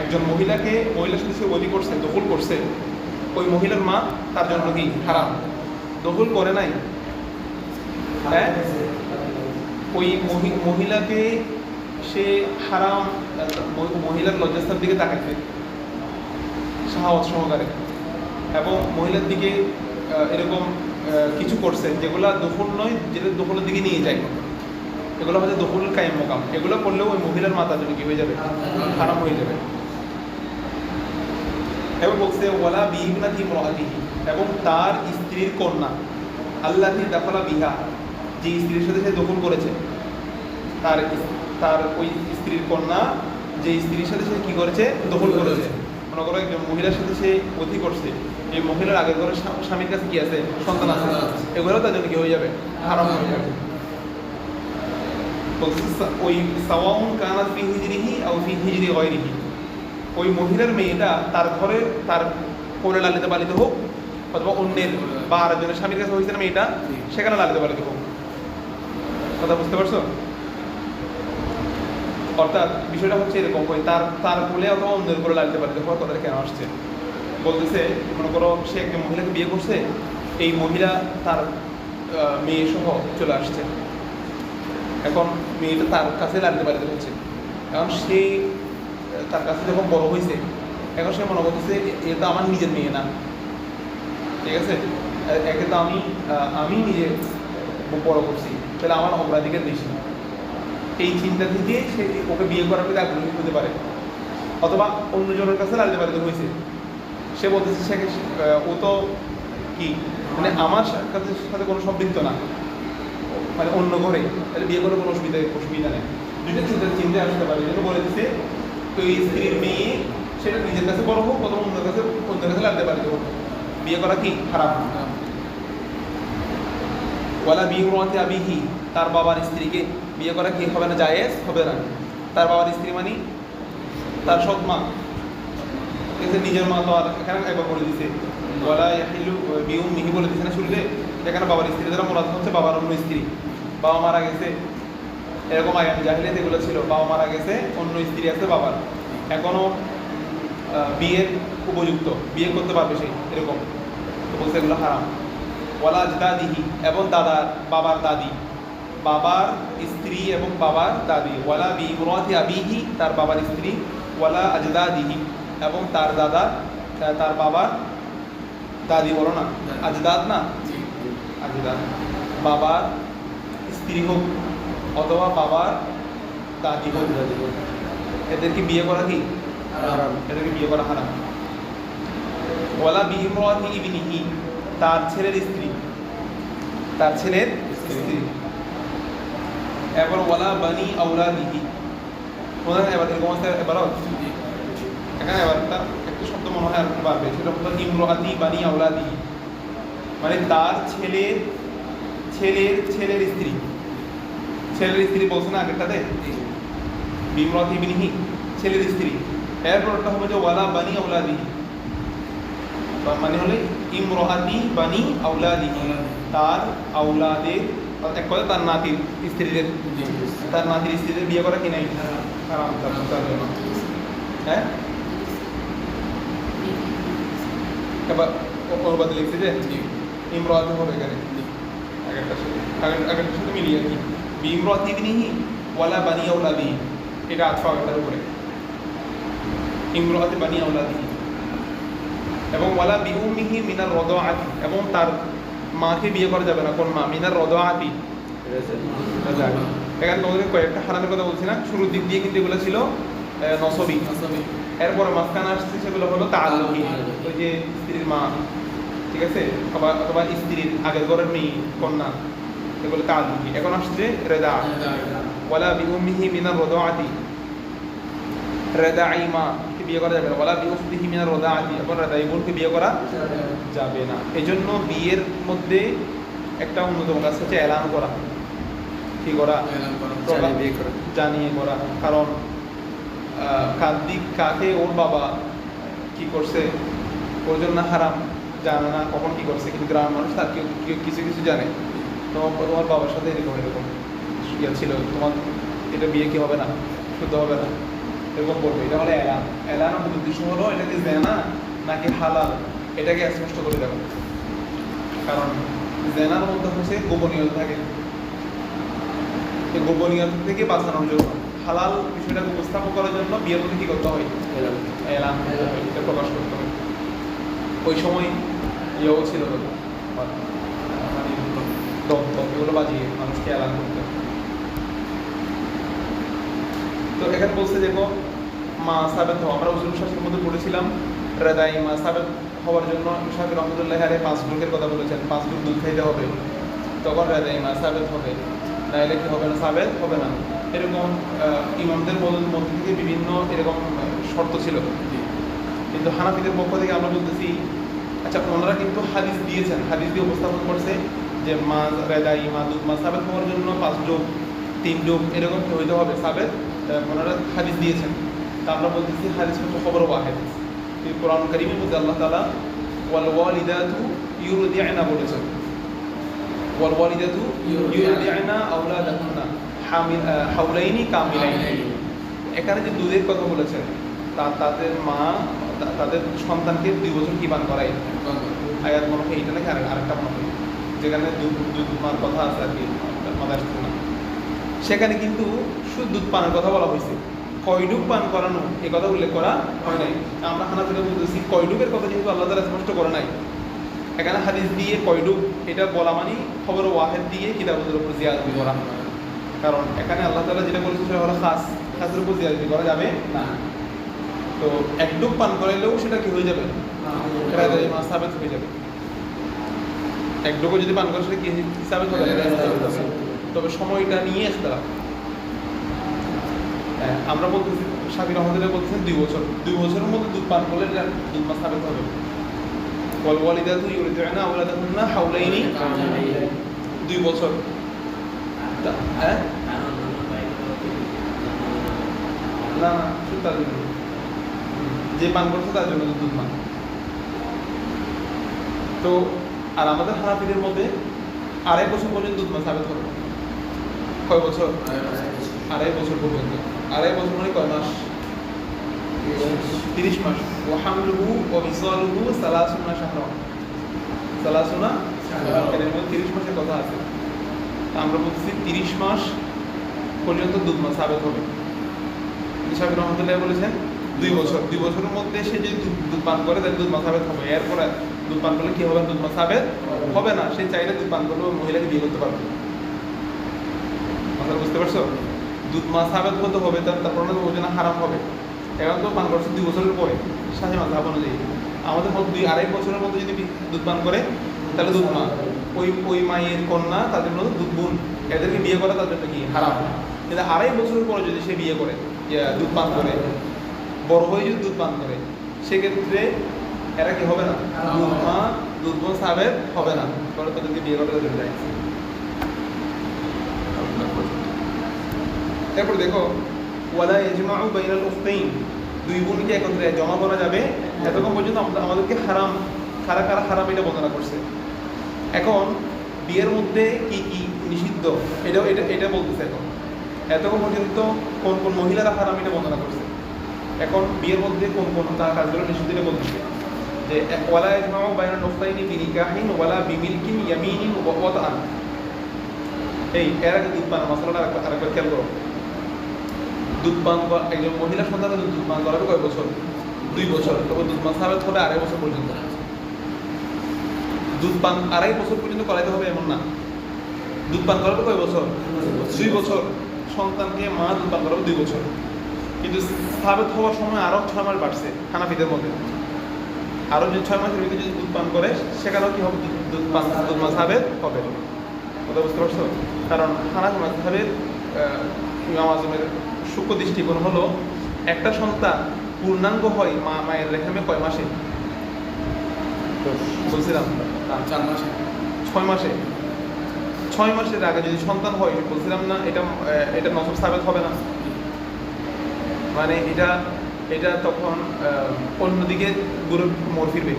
একজন মহিলাকে, মহিলার সাথে সে ওয়াজি করছে, দখল করছে, ওই মহিলার মা তার জন্য কি হারাম। দখল করে নাই, হ্যাঁ, ওই মহিলাকে সে হারাম, মহিলার লজ্জাস্থার দিকে তাকাইছে শাহাওয়াত সহকারে, এবং মহিলার দিকে এরকম কিছু করছে যেগুলা দখল নয়, যেটা দখলের দিকে নিয়ে যায়, এগুলো হচ্ছে দখলের কায়েম মোকাম। এগুলো করলেও ওই মহিলার মাতার জন্য কি হয়ে যাবে, হারাম হয়ে যাবে। এবং বলছে ওয়ালা বিইবনাতি ইমরাতিহি, এবং তার স্ত্রীর কন্যা, আল্লাতি দাখলা বিহা, যে স্ত্রীর সাথে সে দখল করেছে, তার ওই স্ত্রীর কন্যা, যে স্ত্রীর সাথে সে কি করেছে, দখল করেছে। মনে করো একজন মহিলার সাথে সে অতি করছে, এই মহিলার আগের ঘরে স্বামীর কাছে কি আছে, সন্তান আছে, এগুলো তার জন্য কি হয়ে যাবে, হারাম হয়ে যাবে। ওই সাওয়াউন কানাত ফি হিজরিহি আও ফি হিজরি গায়রিহি, ওই মহিলার মেয়েটা তার ঘরে তার কোলে লালিত পালিত হোক, অথবা অন্যের বা আরেকজনের স্বামীর কাছে হয়েছে না মেয়েটা, সেখানে লালিত পালিত হোক। কথা বুঝতে পারছো? অর্থাৎ বিষয়টা হচ্ছে এরকম, তার কোলে অথবা অন্যের কোলে লালিত পালিত হওয়ার কথাটা কেন আসছে বলতেছে। মনে করো সে একটা মহিলাকে বিয়ে করছে, এই মহিলা তার মেয়ে সহ চলে আসছে, এখন মেয়েটা তার কাছে লালিত পালিত হচ্ছে। এখন সে তার কাছে যখন বড় হয়েছে, এখন সে মনে করতেছে এটা আমার নিজের মেয়ে না, ঠিক আছে, একে তো আমি নিজে বড় করছি, তাহলে আমার অপরাধিকের বেশি। এই চিন্তা থেকে সে ওকে বিয়ে করার প্রতি আগ্রহী হতে পারে, অথবা অন্যজনের কাছে লালিত পালিত হয়েছে। সে বলতেছে সে ও তো কি মানে আমার সাথে কোনো সম্পৃক্ত না, মানে অন্য ঘরে, তাহলে বিয়ে করার কোনো অসুবিধা নেই। দুইটা চিন্তা আসতে পারে, যেটা বলে দিচ্ছে তো এই স্ত্রীর মেয়ে সেটা নিজের কাছে বড় হোক অথবা অন্য কাছে লালিত পালিত হোক, বিয়ে করা কি হারাম। ওয়ালা বিইমরাতি আবিহি, তার বাবার স্ত্রীকে বিয়ে করা কি হবে না, জায়েজ হবে না। তার বাবার স্ত্রী মানে তার সৎ মা, ঠিক আছে? নিজের মা তো আর এখানে একবার বলে দিছে ওয়ালা ইয়াহিলু বিউম্মিহি বলে দিছে না শুরুতে, এখানে বাবার স্ত্রী দ্বারা মুরাদ হচ্ছে বাবার অন্য স্ত্রী, বাবা মারা গেছে, এরকম আয়াম জাহিলিয়াত এগুলো ছিল, বাবা মারা গেছে অন্য স্ত্রী আছে বাবার, এখনো বিয়ের উপযুক্ত, বিয়ে করতে পারবে সেই এরকম, তো বলছে এগুলো হারাম। ওয়ালা আজদাদিহি এবং দাদার বাবার দাদি, বাবার স্ত্রী এবং বাবার দাদি, ওয়ালা বিইমরাতি আবিহি তার বাবার স্ত্রী, ওয়ালা আজদাদিহি এবং তার দাদা তার বাবার দাদি, বলো না আজদাদ না, আজদাদ বাবার স্ত্রী হোক অথবা বাবার দাদি হোক, এদেরকে বিয়ে করা কি হারাম, এদেরকে বিয়ে করা হারাম। ওয়ালা বিইমরাতি ইবনিহি তার ছেলের স্ত্রী, তার ছেলের স্ত্রী, এবার ওয়ালা বানি আওলাদিহি, ওনারা এবার এরকম আছে, এবারও এখানে এবার তার একটু শব্দ মনে হয় আর একটু বাড়বে, সেটা হলো ইমরাতি বানি আওলাদিহি, মানে তার ছেলের ছেলের ছেলের স্ত্রী, ছেলের স্ত্রী বলছে না আগেরটাতে বিমরাতি ইবনিহি ছেলের স্ত্রী, এরপর একটা হবে যে ওয়ালা বানি আওলাদিহি, মানে হলে ইমরাতি বানি আওলাদিহি তার আওলাদের, এক কথা তার নাতির স্ত্রীদের, তার নাতির স্ত্রীদের বিয়ে করা কি নাই হারাম তার জন্য। হ্যাঁ এবার অনুবাদে লিখছে যে ইমরাতি হবে এখানে আগেরটার সাথে মিলিয়ে আর কি, বিমরাতি ইবনিহি ওয়ালা বানি আওলাদিহি, এটা আতফা আগেরটার উপরে, ইমরাতি বানি আওলাদিহি, এবং ওয়ালা বিউম্মিহি মিনার রদাআতি এবং তার মাকে বিয়ে করা যাবে না, কোন মা, মিনার রদাআতি, এখানে তোমাদের কয়েকটা হারামের কথা বলছি না, শুরুর দিক দিয়ে কিন্তু এগুলো ছিল নসবি, এরপরে মাঝখানে আসছে সেগুলো হলো তাআল্লুকি, ওই যে স্ত্রীর মা, ঠিক আছে, অথবা স্ত্রীর আগের ঘরের মেয়ে কন্যা, এগুলো তাআল্লুকি। এখন আসছে রেদা, ওয়ালা বিউম্মিহি মিনার রদাআতি, রেদাই মা বিয়ে করা যাবে না, ওয়ালা বিউখতিহি মিনার রদাআতি এবং রেদাই বোনকে বিয়ে করা যাবে না। এজন্য বিয়ের মধ্যে একটা অন্যতম কাজ হচ্ছে এলান করা, কি করা, জানিয়ে করা, কারণ কাকে ওর বাবা কি করছে ওর জন্য হারাম, জানে না কখন কি করছে, কিন্তু গ্রামের মানুষ তার কিছু কিছু জানে, তোমার বাবার সাথে এরকম এরকম ইয়ে ছিল, তোমার এটা বিয়ে কি হবে না, শুদ্ধ হবে না, এরকম বলবে, এটা হলো এলান। এলানের উদ্দেশ্য হলো এটাকে জেনা নাকি হালাল এটাকে স্পষ্ট করে দেবো, কারণ জেনার মধ্যে হচ্ছে গোপনীয়তা থাকে, এই গোপনীয়তা থেকে বাঁচানোর জন্য হালাল বিষয়টাকে উপস্থাপন করার জন্য বিয়ের মধ্যে কি করতে হয়, এলান এটা প্রকাশ করতে হয়। ওই সময় ইয়েও ছিল মানে এগুলো বাজিয়ে মানুষকে এলান করতে। তো এখানে বলছে দেখো মা সাবেত হওয়া, আমরা উজুল শাস্ত্রের মধ্যে পড়েছিলাম রেদাই মা সাবেত হওয়ার জন্য শাফি রহমতুল্লাহ আলাইহি 5 গ্রুপের কথা বলেছেন, 5 গ্রুপ দুধ খাইতে হবে, তখন রেদাই মা সাবেত হবে, নাইলে কি হবে না, সাবেত হবে না। এরকম ইমামদের মধ্যে থেকে বিভিন্ন এরকম শর্ত ছিল, কিন্তু হানাফিদের পক্ষ থেকে আমরা বলতেছি আচ্ছা ওনারা কিন্তু হাদিস দিয়েছেন, হাদিস দিয়ে উপস্থাপন করছে যে মা রেদাই মা দুধ মা সাবেত হওয়ার জন্য 5 ডোব 3 ডোব এরকম হইতে হবে সাবেত, ওনারা হাদিস দিয়েছেন। তা আমরা বলতেছি হাদিস হচ্ছে খবর ওয়াহিদ, কোরআন কারীমের মধ্যে আল্লাহ তাআলা ওয়াল ওয়ালিদাতু ইউরদি'না বলেছেন, ওয়াল ওয়ালিদাতু ইউরদি'না আওলাদাহুন্না হাওলাইনি কামিলাইনি, এখানে যে দুধের কথা বলেছেন তাদের মা তাদের সন্তানকে 2 বছর কি পান করায়, আয়াত মনে হয় এটা নাকি আরেকটা মনে হয় যেখানে দুধ মার কথা আছে আর কি, মাথা আসছে না, সেখানে কিন্তু শুধু দুধ পানের কথা বলা হয়েছে, কয়ডুব পান করানো এই কথা উল্লেখ করা হয় নাই। আমরা হানাফিরা বলতেছি কয়ডুবের কথা যেহেতু আল্লাহ তাআলা স্পষ্ট করে নাই, এখানে হাদিস দিয়ে কয়ডুব এটা বলা মানে খবর ওয়াহিদ দিয়ে কিতাবের উপর জিয়াদতি করা, কারণ এখানে আল্লাহ তাআলা যেটা বলেছে সেটা হলো খাসের উপর জিয়াদতি করা যাবে না। তো 1 ডুব পান করাইলেও সেটা কি হয়ে যাবে, রেদাই মা সাবেত হয়ে যাবে, 1 ডুবও যদি পান করে সেটা কি সাবেত হবে, তবে সময়টা নিয়ে ইখতিলাফ। আমরা বলতেছি শাফি রহমাতুল্লাহ বলতেছেন 2 বছর, 2 বছরের মধ্যে দুধ পান করলে দুধ মা সাবেত হবে। ওয়াল ওয়ালিদাতু ইউরদি'না আওলাদাহুন্না হাওলাইনি 2 বছর। না না শুধু তার জন্য যে পান করছে তার জন্য দুধ পান। তো আর আমাদের হানাফিদের মধ্যে 2.5 বছর পর্যন্ত দুধ পান সাবেত হবে। কয় বছর? 2.5 বছর পর্যন্ত। 2.5 বছর মানে কয় মাস? 30 মাস। ওয়া হামলুহু ওয়া বিসালুহু 30 শাহরান। 30 এর মধ্যে 30 মাসের কথা আছে। আমরা বলছি 30 মাস পর্যন্ত দুধ পান সাবেত হবে। ইসাবি রহমতুল্লাহ বলেছেন 2 বছর। 2 বছরের মধ্যে সে যদি দুধ পান করে তাহলে দুধ পান সাবেত হবে। এরপরে দুধ পান করলে কি হবে? দুধ পান সাবেত হবে না। সে চাইলে দুধ পান করলে মহিলাকে বিয়ে করতে পারবে। কথা বুঝতে পারছো? দুধ মা সাবেত হতে হবে, তারপর ওই জন্য হারাম হবে। এখন তো পান করছে 2 বছরের পরে সাথে মাঝহাব অনুযায়ী। আমাদের মধ্যে 2-2.5 বছরের মধ্যে যদি দুধ পান করে তাহলে দুধ মা, ওই মায়ের কন্যা তাদের মধ্যে দুধ বোন, এদেরকে বিয়ে করা তার জন্য কি হারাম। কিন্তু 2.5 বছরের পরে যদি সে বিয়ে করে, দুধ পান করে, বড় হয়ে যদি দুধ পান করে, সেক্ষেত্রে এরা কি হবে না? দুধ মা দুধ বোন সাবেত হবে না, পরে তাদেরকে বিয়ে করা তাদের যায়। তারপর দেখো ওয়ালা ইজমাউ বাইনাল উখতাইন, 2 বোনকে একত্রে জমা করা যাবে এতক্ষণ পর্যন্ত আমাদেরকে হারাম, কারা কারা হারাম এটা বর্ণনা করছে। এখন বিয়ের মধ্যে কি কি নিষিদ্ধ এটা বলতেছে। এখন এতক্ষণ পর্যন্ত কোন কোন মহিলারা হারাম এটা বর্ণনা করছে। এখন বিয়ের মধ্যে কোন কোন তার কাজগুলো নিষিদ্ধ এটা বলতেছে যে ওয়ালা ইজমাউ বাইনাল উখতাইনি বিনিকাহিন ওয়ালা বিমিলকিন ইয়ামিনিন ওয়া ওয়াতান। এই এর আগে দুধ পান মশলাটা আরেকবার খেয়াল করো। দুধ পান একজন মহিলা সন্তান দুধ পান করাবে কয় বছর? 2 বছর। তবে দুধ পান সাবেত হবে 2.5 বছর পর্যন্ত। দুধ পান 2.5 বছর পর্যন্ত করাইতে হবে এমন না। দুধ পান করাবে কয় বছর? 2 বছর। সন্তানকে মা দুধ পান করাবে 2 বছর। কিন্তু সাবেত হওয়ার সময় আরও 6 মাস বাড়ছে হানাফিদের মধ্যে। আরও যে 6 মাসের ভিতরে যদি দুধ পান করে সেখানেও কি হবে? দুধ মা সাবেত হবে। কথা বুঝতে পারছো? কারণ হানাফি মাযহাবের ইমাম আযমের সূক্ষ্ম দৃষ্টিকোণ হলো একটা সন্তান পূর্ণাঙ্গ হয় মায়ের রেহেমে কয় মাসে? বলছিলাম 4 মাসে। 6 মাসে। 6 মাসের আগে যদি সন্তান হয়, বলছিলাম না এটা নসব সাবেত হবে না। মানে এটা তখন অন্যদিকে ঘুরে মোড় ফিরবে।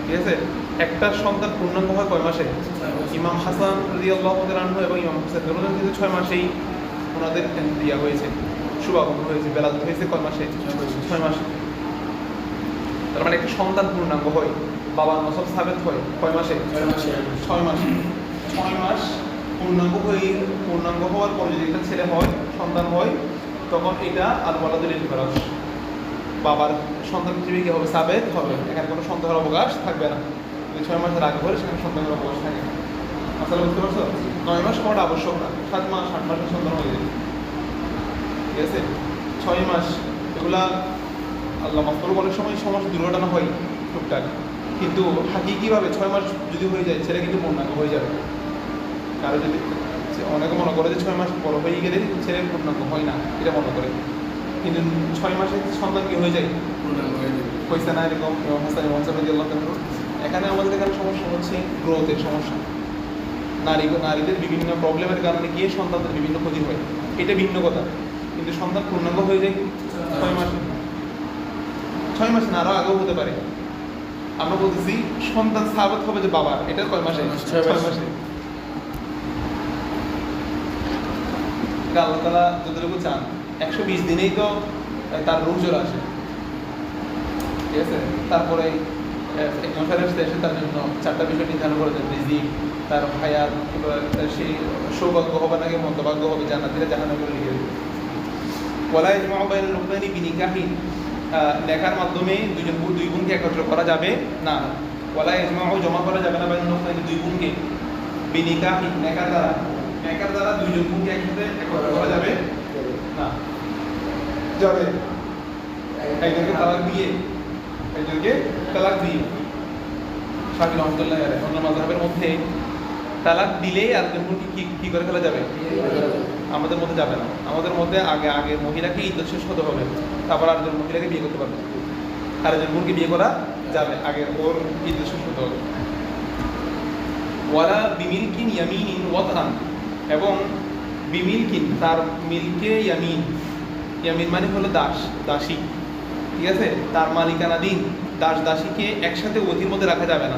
ঠিক আছে? একটা সন্তান পূর্ণাঙ্গ হয় কয় মাসে? ইমাম হাসান রাদিয়াল্লাহু তাআলা আনহু এবং ইমাম হুসাইন দুজনের কিন্তু 6 মাসেই ওনাদের ইয়া হয়েছে, শুভাগমন হয়েছে, বেলাদত হয়েছে কয় মাসে? 6 মাসে। তার মানে একটা সন্তান পূর্ণাঙ্গ হয়, বাবার নসব সাবেত হয় কয় মাসে? 6 মাসে। 6 মাসে। 6 মাস পূর্ণাঙ্গ হওয়ার পরে যদি একটা ছেলে হয়, সন্তান হয়, তখন এটা আল ওয়ালাদুল ইনফিরাজ, বাবার সন্তান হিসেবে কি হবে? সাবেত হবে। এখানে কোনো সন্তানের অবকাশ থাকবে না। যদি 6 মাসের আগে হলে সেখানে সন্তানের অবকাশ থাকে না। আসলে বুঝতে পারছো? 9 মাস হওয়াটা আবশ্যক না। 7 মাস 8 মাসের সন্তান হয়ে যাবে। ঠিক আছে? 6 মাস এগুলা আল্লাহ মাফ করুক, অনেক সময় সমস্যা দুর্ঘটনা হয় টুকটাক, কিন্তু হাকিকিভাবে 6 মাস যদি হয়ে যায় ছেলে কিন্তু পূর্ণাঙ্গ হয়ে যাবে। কারো যদি অনেকে মনে করে যে 6 মাস বড় হয়ে গেলে ছেলে পূর্ণাঙ্গ হয় না, এটা মনে করে, কিন্তু 6 মাসে সন্তান কি হয়ে যায়? হয়েছে না এরকম হাসান মনসার রাদিয়াল্লাহু তাআলা। এখানে আমাদের এখানে সমস্যা হচ্ছে গ্রোথের সমস্যা। নারীদের বিভিন্ন প্রবলেমের কারণে গিয়ে সন্তানদের বিভিন্ন ক্ষতি হয়, এটা ভিন্ন কথা। কিন্তু সন্তান পূর্ণাঙ্গ হয়ে যায় 6 মাসে। 6 মাসে না, আরও আগেও হতে পারে। আমরা বলতেছি সন্তান সাবেত হবে যে বাবার, এটা কয় মাসে? 6 মাসে। আল্লাহ তাআলা যতটুকু চান 120 দিনেই তো তার রূহ চলে আসে। ঠিক আছে? তারপরে একজন ফেরেশতা এসে তার জন্য 4টা বিষয় নির্ধারণ করে দেন: রিজিক, তার হায়াত, সেই সৌভাগ্য হবে নাকি মন্দভাগ্য হবে, জান্নাতীরা জাহান্নামে লিখে দেবে। ওয়ালা ইজমাউ বাইনাল উখতাইনি বিনিকাহিন, লেখার মাধ্যমে দুই বোনকে একত্র করা যাবে না। ওয়ালা ইজমাউ জমা করা যাবে না বাইনাল উখতাইনি 2 বোনকে বিনিকাহিন, নেকার দ্বারা 2 বোনকে একসাথে একত্র করা যাবে না। যাবে একজনকে তালাক দিয়ে শাফি রহমতুল্লাহ আলাইহি অন্য মাযহাবের মধ্যে তালাক দিলেই আরেকজন বোনকে কি করে ফেলা যাবে? আমাদের মধ্যে যাবে না। আমাদের মধ্যে আগে মহিলাকে ইদ্যত শেষ হতে হবে, তারপর আরেকজন মহিলাকে বিয়ে করতে পারবে। আরেকজন বোনকে বিয়ে করা যাবে, আগে ওর ইদ্যত শেষ হতে হবে। ওয়ালা বিমিলকিন ইয়ামিনিন ওয়াতআন, এবং বিমিলকিন তার মিলকে ইয়ামিন, ইয়ামিন মানে হলো দাস, দাসী, ঠিক আছে? তার মালিকানাধীন দাস দাসীকে একসাথে অধীর মধ্যে রাখা যাবে না।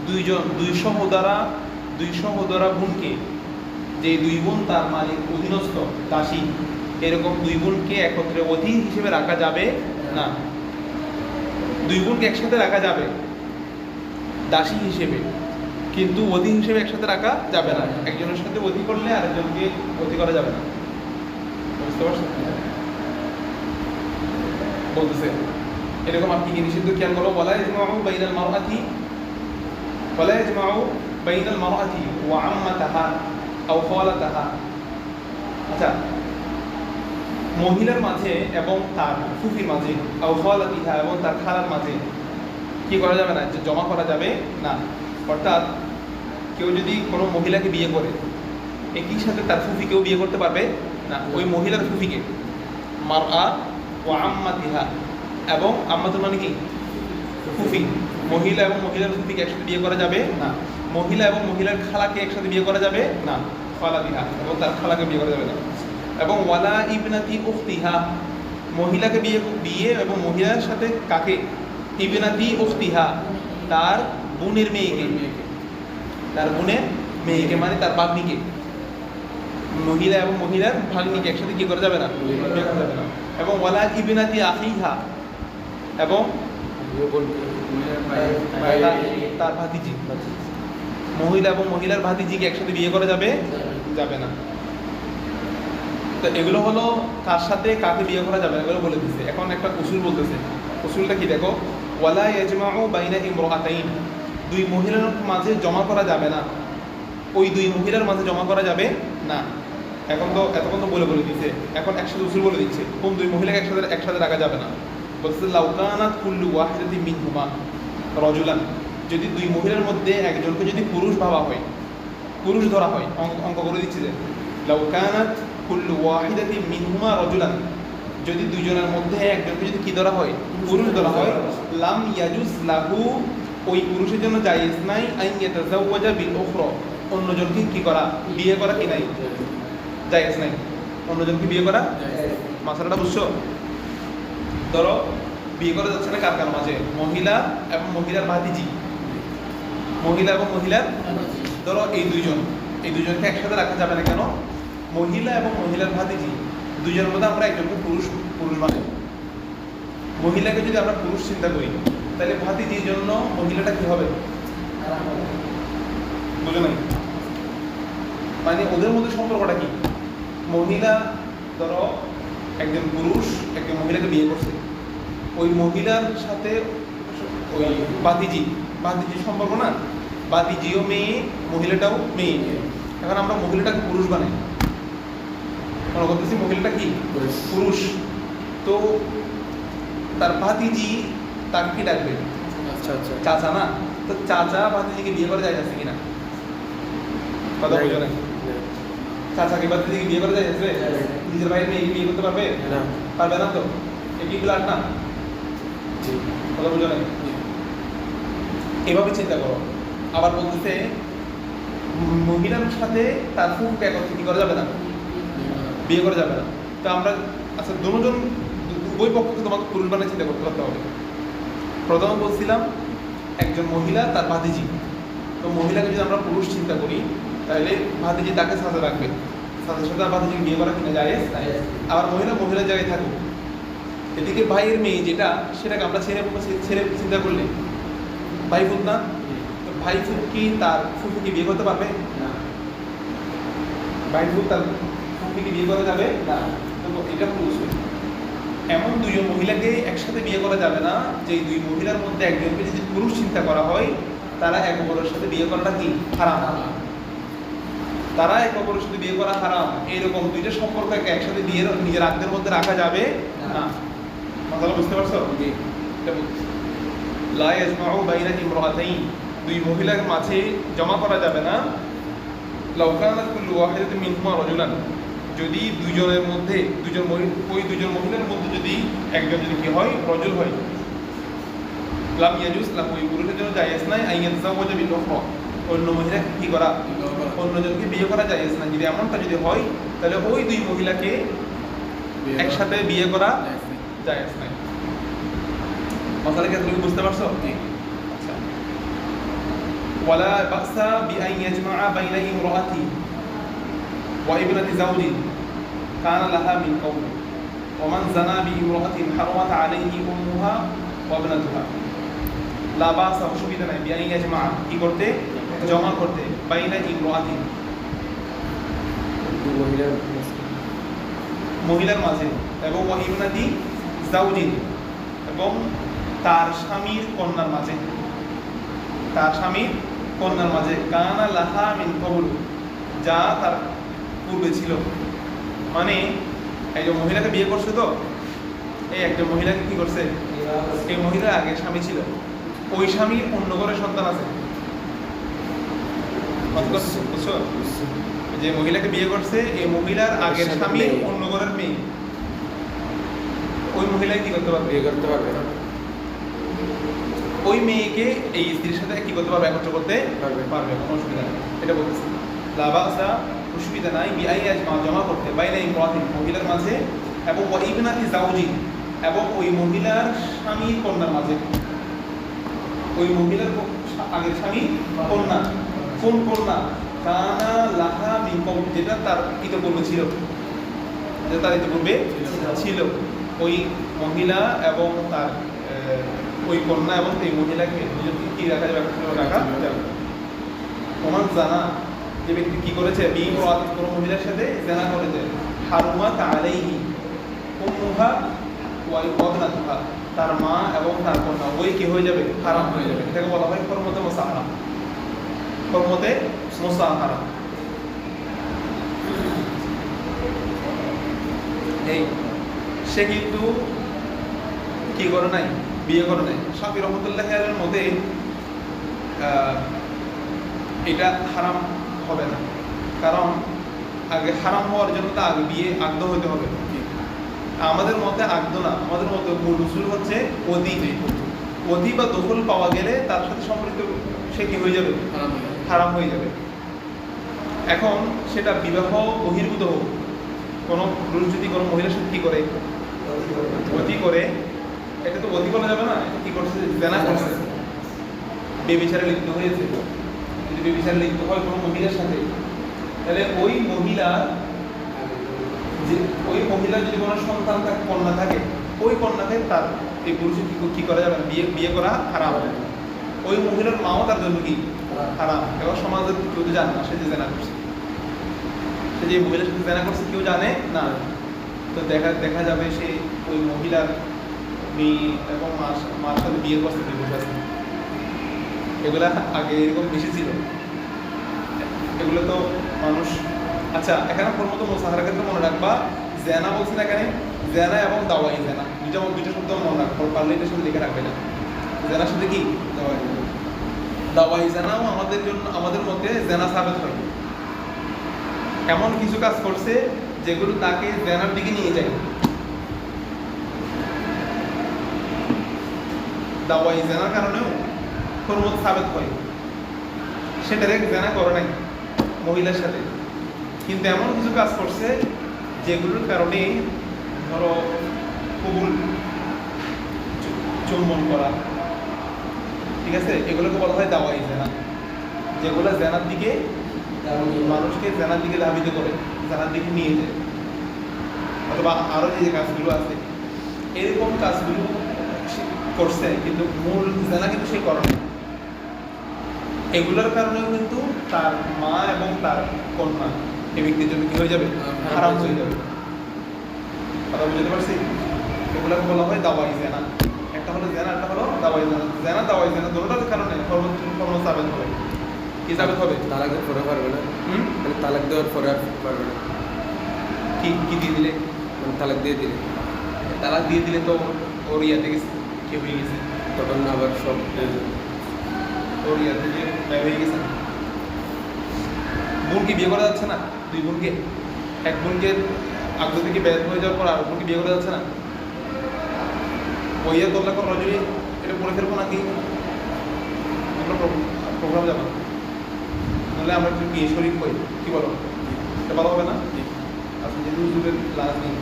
দুই সহোদরা বোনকে, যে দুই বোন তার মালিক অধীনস্থ দাসী, এরকম দুই বোনকে একত্রে অধীন হিসেবে রাখা যাবে না। দুই বোনকে একসাথে রাখা যাবে দাসী হিসেবে, কিন্তু অধীন হিসেবে একসাথে রাখা যাবে না। একজনের সাথে অধি করলে আরেকজনকে অধি করা যাবে না। বুঝতে পারছেন? বলতেছে এরকম আপনি কি নিষিদ্ধ খেয়াল করো, ওয়ালা ইয়াজমাউ বাইনাল মারআতি ওয়া আম্মাতাহা আও খালাতাহা। আচ্ছা, মহিলার মাঝে এবং তার ফুফির মাঝে, আও খালাতিহা এবং তার খালার মাঝে কি করা যাবে না? জমা করা যাবে না। অর্থাৎ কেউ যদি কোনো মহিলাকে বিয়ে করে, একই সাথে তার ফুফিকেও বিয়ে করতে পারবে না। ওই মহিলার ফুফিকে, মারআ ওয়া আম্মাতিহা, এবং আম্মাতুল মানে কি? ফুফি। মহিলা এবং মহিলার ফুফিকে একসাথে বিয়ে করা যাবে না। মহিলা এবং মহিলার খালাকে একসাথে বিয়ে করা যাবে না, খালাতিহা, এবং তার খালাকে বিয়ে করা যাবে না। এবং ওয়ালা ইবনাতি উখতিহা, মহিলাকে বিয়ে এবং মহিলার সাথে কাকে? ইবনাতি উখতিহা, তার বোনের মেয়েকে, তার বোনের মেয়েকে মানে তার ভাগ্নিকে। মহিলা এবং মহিলার ভাগ্নিকে একসাথে কি করা যাবে না? বিয়ে করা যাবে না। এবং ওয়ালা ইবনাতি আখিহা, এবং তার ভাতিজি, মহিলা এবং মহিলার ভাতিজিকে একসাথে বিয়ে করা যাবে না। তো এগুলো হলো কার সাথে কাকে বিয়ে করা যাবে না এগুলো বলে দিচ্ছে। এখন একটা উসুল বলতেছে। উসুলটা কি দেখো, ওয়ালা ইয়াজমাউ বাইনা ইমরাতাইন, দুই মহিলার মাঝে জমা করা যাবে না। ওই দুই মহিলার মাঝে জমা করা যাবে না। এখন তো এতক্ষণ তো বলে দিচ্ছে, এখন একসাথে উসুল বলে দিচ্ছে কোন দুই মহিলাকে একসাথে রাখা যাবে না। বলছে লাউ কানাত কুল্লু ওয়াহিদাতিন মিনহুমা রাজুলান, যদি দুই মহিলার মধ্যে একজনকে যদি পুরুষ ভাবা হয়, পুরুষ ধরা হয়, অঙ্ক করে দিচ্ছে যে লাউ কানাত কুল্লু ওয়াহিদাতিন মিনহুমা রাজুলান, যদি দুইজনের মধ্যে একজনকে যদি কি ধরা হয়? পুরুষ ধরা হয়। লাম ইয়াজুজ লাহু, ওই পুরুষের জন্য জায়েজ নাই আইন ইয়াতাজাওয়াজা বিল উখরা, অন্যজনকে কি করা? বিয়ে করা কি নাই? জায়েজ নাই অন্যজনকে বিয়ে করা। মাসালাটা বুঝছো? ধরো বিয়ে করা যাচ্ছে না কার কার মাঝে? মহিলা এবং মহিলার ভাতিজি, মহিলা এবং মহিলার, ধরো এই দুইজনকে একসাথে রাখা যাবে না। কেন? মহিলা এবং মহিলার ভাতিজি দুইজনের মধ্যে আমরা একজনকে পুরুষ বানাই। মহিলাকে যদি আমরা পুরুষ চিন্তা করি, তাহলে ভাতিজির জন্য মহিলাটা কি হবে? বুঝো নাই? মানে ওদের মধ্যে সম্পর্কটা কি? মহিলা ধরো একজন পুরুষ একজন মহিলাকে বিয়ে করছে, ওই মহিলার সাথে ওই ভাতিজির সম্পর্ক না, ভাতিজিও মেয়ে, মহিলাটাও মেয়ে। এখন আমরা মহিলাটাকে পুরুষ বানাই, মনে করতেছি মহিলাটা কি? পুরুষ। তো তার ভাতিজি তাকে কি ডাকবে? চাচা না? তো চাচা ভাতিজিকে বিয়ে করা যায় আছে কিনা? কথা বুঝো না? চাচাকে ভাতিজিকে বিয়ে করা যায় আছে? নিজের ভাইয়ের মেয়েকে বিয়ে করতে পারবে? পারবে না। তো একই ব্লাড না? কথা বুঝো না? এভাবে চিন্তা করো। আবার বলতেছে মহিলার সাথে তার ফুফকে একত্রে কি করা যাবে না? বিয়ে করা যাবে না। তো আমরা আচ্ছা দুজন উভয় পক্ষকে তোমাকে পুরুষ বানিয়ে চিন্তা করতে হবে। প্রথমে বলছিলাম একজন মহিলা তার ভাতিজি, তো মহিলাকে যদি আমরা পুরুষ চিন্তা করি তাহলে ভাতিজি তাকে সাথে রাখবে, সাথে সাথে ভাতিজিকে বিয়ে করা কিনা জায়েজ। আবার মহিলার জায়গায় থাকুক। এদিকে ভাইয়ের মেয়ে যেটা, সেটাকে আমরা ছেড়ে চিন্তা করলে ভাই ফুট না? তো ভাই ফুট কি তার ফুফুকে বিয়ে করতে পারবে না? ভাই ফুট তার ফুফুকে বিয়ে করা যাবে না। তো এটা পুরুষ। এমন দুইজন মহিলাকে একসাথে বিয়ে করা যাবে না যে দুই মহিলার মধ্যে একজনকে যদি পুরুষ চিন্তা করা হয়, তারা এক অপরের সাথে বিয়ে করাটা কি হারাম? তারা এক অপরের সাথে বিয়ে করা হারাম। এইরকম দুইটা সম্পর্ককে একসাথে দিয়ে নিজের আত্মের মধ্যে রাখা যাবে না। কথাটা বুঝতে পারছো? লা ইয়াজমাউ বাইনা ইমরাতাইন, দুই মহিলার মাঝে জমা করা যাবে না। লাউ কানাত কুল্লু ওয়াহিদাতিন মিনহুমা রাজুলান, যদি দুইজনের মধ্যে ওই দুইজন মহিলার মধ্যে যদি একজন যদি কি হয়? রজুল হয়। লাম ইয়াজুজ লাহু, ওই পুরুষের জন্য জায়েজ নাই আইন ইয়াতাজাওয়াজা বিল উখরা, অন্য মহিলা কি করা? অন্যজনকে বিয়ে করা জায়েজ নাই। যদি এমনটা যদি হয় তাহলে ওই দুই মহিলাকে একসাথে বিয়ে করা জায়েজ নাই। মাসালা কি তুমি বুঝতে পারছো? আচ্ছা, ওয়ালা বাসা বিআন ইয়াজমা'a বাইনা ইমরাআতি ওয়া ইবনাতি যাওজিন কানা লাহা মিন কওমি ওয়া মান জানা বিইমরাআতিন হারামাত আলাইহি উম্মুহা ওয়া ইবনাতুহা। লা বাসা, অসুবিধা নাই, বিআন ইয়াজমা'a কি করতে, জমা করতে, বাইনা ইমরাআতিন মহিলার মাঝে, এবং ওয়া ইবনাতি যাওজিন এবং তার স্বামীর কন্যার মাঝে, তার স্বামীর কন্যার মাঝে, কানা লাহা মিন কবুল, যা তার পূর্বে ছিল। মানে এই যে মহিলাকে বিয়ে করছে, তো এই একটা মহিলাকে কি করছে, এই মহিলার আগে স্বামী ছিল, ওই স্বামীর অন্য ঘরে সন্তান আছে। বুঝছো? যে মহিলাকে বিয়ে করছে, এই মহিলার আগের স্বামী অন্য ঘরের মেয়ে, ওই মহিলা কি করতে পারবে, বিয়ে করতে পারবে না, ওই মেয়েকে এই স্ত্রীর সাথে কি করতে পারবে, একত্র করতে পারবে, কোনো অসুবিধা নেই। এটা বলতেছে লা বাসা, অসুবিধা নাই, বিআই ইয়াজমা, জমা করতে, বাইনা ইমরাতিন, মহিলার মাঝে, এবং ওয়া ইবনাতি যাওজিন, এবং ওই মহিলার স্বামী কন্যার মাঝে। ওই মহিলার আগের স্বামী কন্যা, কোন কন্যা, কানা লাহা মিন কওম, যেটা তার ইতিপূর্বে ছিল, যেটা তার ইতিপূর্বে ছিল। ওই মহিলা এবং তার ওই কন্যা এবং এই মহিলাকে দুজনকে কি রাখা যাবে, রাখা যাবে। ওমান জানা, যে ব্যক্তি কি করেছে, বিইমরাআতিন, কোন মহিলার সাথে জানা করেছে, হারুমাত আলাইহি উম্মুহা ওয়া ইবনাতুহা, তার মা এবং তার কন্যা, ওই কি হয়ে যাবে, হারাম হয়ে যাবে। এটাকে বলা হয় হরমতে মুসাহারা, হরমতে মুসাহারা। এই সে কিন্তু কি করে নাই, বিয়ে করে নাই। শাফি রহমতুল্লাহ আলাইহির মতে এটা হারাম হবে না, কারণ আগে হারাম হওয়ার জন্য তো আগে বিয়ে আগদ হতে হবে। আমাদের মতে আগদ না, আমাদের মতে মূল উসুল হচ্ছে অধি বা দখল পাওয়া গেলে তার সাথে সম্পর্কিত সে কি হয়ে যাবে, হারাম হয়ে যাবে। এখন সেটা বিবাহ বহির্ভূত হোক, কোনো পুরুষ যদি কোনো মহিলার সাথে কি করে, অতি করে, এটা তো অতি করা যাবে না, কি করছে, জানা করছে, বেবিচারে লিপ্ত হয়েছে। যদি বেবিচারে লিপ্ত হয় কোনো মহিলার সাথে, তাহলে ওই মহিলার যদি কোনো সন্তান থাকে, কন্যা থাকে, ওই কন্যাকে তার এই পুরুষের কি করা যাবে না, বিয়ে করা হারাম। ওই মহিলার মাও তার জন্য কি হারাম, এবং সমাজের কেউ তো জানে না সে যে জেনা করছে, সে যে মহিলার সাথে জেনা করছে কেউ জানে না। তো দেখা যাবে সে ওই মহিলার মেয়ে এবং মার সাথে বিয়ে করছে, বসে আছে। এগুলা আগে এরকম বেশি ছিল, এগুলো তো মানুষ। আচ্ছা, এখানে প্রথমত মুসাহারার ক্ষেত্রে মনে রাখবা, জেনা বলছেন এখানে, জেনা এবং দাওয়াই জেনা, দুইটা শব্দ মনে রাখবো, পারলে এটার সাথে লিখে রাখবে না। জেনার সাথে কি দাওয়াই জেনাও আমাদের জন্য, আমাদের মধ্যে জেনা সাবেত হয়। এমন কিছু কাজ করছে যেগুলো তাকে জেনার দিকে নিয়ে যায়, দাওয়াই জেনার কারণেও হরমত সাবেত হয়। সেটারে জেনা করে নাই মহিলার সাথে, কিন্তু এমন কিছু কাজ করছে যেগুলোর কারণে, ধরো কবুল, চুম্বন করা, ঠিক আছে, এগুলোকে বলা হয় দাওয়াই জেনা, যেগুলো জেনার দিকে, মানুষকে জেনার দিকে ধাবিত করে, জেনার দিকে নিয়ে যায়। অথবা আরো যে কাজগুলো আছে, এরকম কাজগুলো করছে, কিন্তু মূল জেনা কিন্তু সে করে না। এগুলোর কারণেও কিন্তু তার মা এবং তার কন্যা এই ব্যক্তির জন্য কি হয়ে যাবে, হারাম হয়ে যাবে। কথা বুঝতে পারছি? এগুলোকে বলা হয় দাওয়াই জেনা। একটা হলো জেনা, একটা হলো দাওয়াই জেনা। জেনা দাওয়াই জেনা দুটোর কারণে হরমত সাবেত হবে। কি সাবেত হবে? তালাক পরে পারবে না, মানে তালাক দেওয়ার পরে পারবে না। কি দিয়ে দিলে, মানে তালাক দিয়ে দিলে, তালাক দিয়ে দিলে তো ওর ইয়াতে গেছে, কে হয়ে গেছে, তখন আবার সব ওর ইয়াতে যে ব্যয় হয়ে গেছে। বোনকে বিয়ে করা যাচ্ছে না, দুই বোনকে, এক বোনকে আগ্রহ থেকে ব্যয় হয়ে যাওয়ার পর আর বোনকে বিয়ে করা যাচ্ছে না। ওইয়া তোল্লা করা যদি এটা পড়ে ফেলবো নাকি, আমরা প্রোগ্রাম যাবো, নাহলে আমরা একটু বিয়ে শরীর হই, কি বলো, এটা ভালো হবে না? আচ্ছা, যেহেতু হুজুরের লাজ নেই,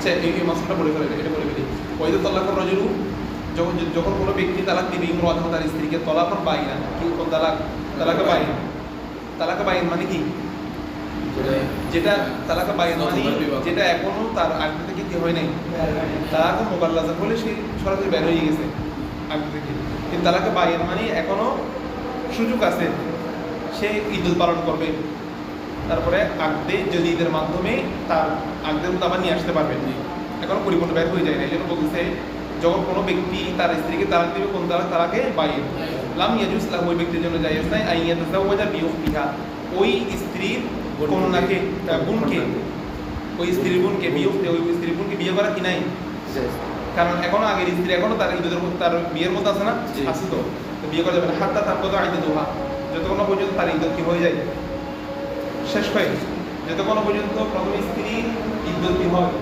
আচ্ছা এই মাসলাটা বলে ফেলে এটা বলে ফেলি ওয়াইদা তালাকুর রাজুলু যখন যখন কোনো ব্যক্তি তালাক দিবে ইমরাতাহু তার স্ত্রীকে তালাকুন বাইনা কি তালাকা বাইনা তালাকা বাইন মানে কি যেটা তালাকা বাইন মানে যেটা এখনো তার আগে থেকে কি হয় নাই তালাকা মোগাল্লাজা বলে সে সরাসরি বের হয়ে গেছে আগে থেকে কিন্তু তালাকা বাইন মানে এখনো সুযোগ আছে সে ঈদুল পালন করবে তারপরে আগদে যদি ঈদের মাধ্যমে তার আগদের মতো আবার নিয়ে আসতে পারবে এখনো পরিপূর্ণ বের হয়ে যায় না এই জন্য বলতেছে যখন কোনো ব্যক্তি তার স্ত্রীকে তালাক দিবে কোন তালাকে বাইন লাম ইয়াজুজ লাহু ওই ব্যক্তির জন্য জায়েজ নাই আইয়াতাযাওয়াজা বিউখতিহা ওই স্ত্রীর কন্যাকে বোনকে ওই স্ত্রীর বোনকে ওই স্ত্রীর বোনকে বিয়ে করা কি নাই কারণ এখনো আগের স্ত্রী এখনো তার ঈদের তার বিয়ের মতো আছে না জি। আছে তো বিয়ে করা যাবে না হাত্তা তার কত আইতে দোহা যতক্ষণ না পর্যন্ত তার ইদ্যত কি হয়ে যায় শেষ হয় যতক্ষণ না পর্যন্ত প্রথম স্ত্রীর ইদ্যত কি হয়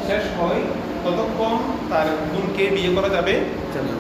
শেষ হয় ততক্ষণ তার বোনকে বিয়ে করা যাবে জানা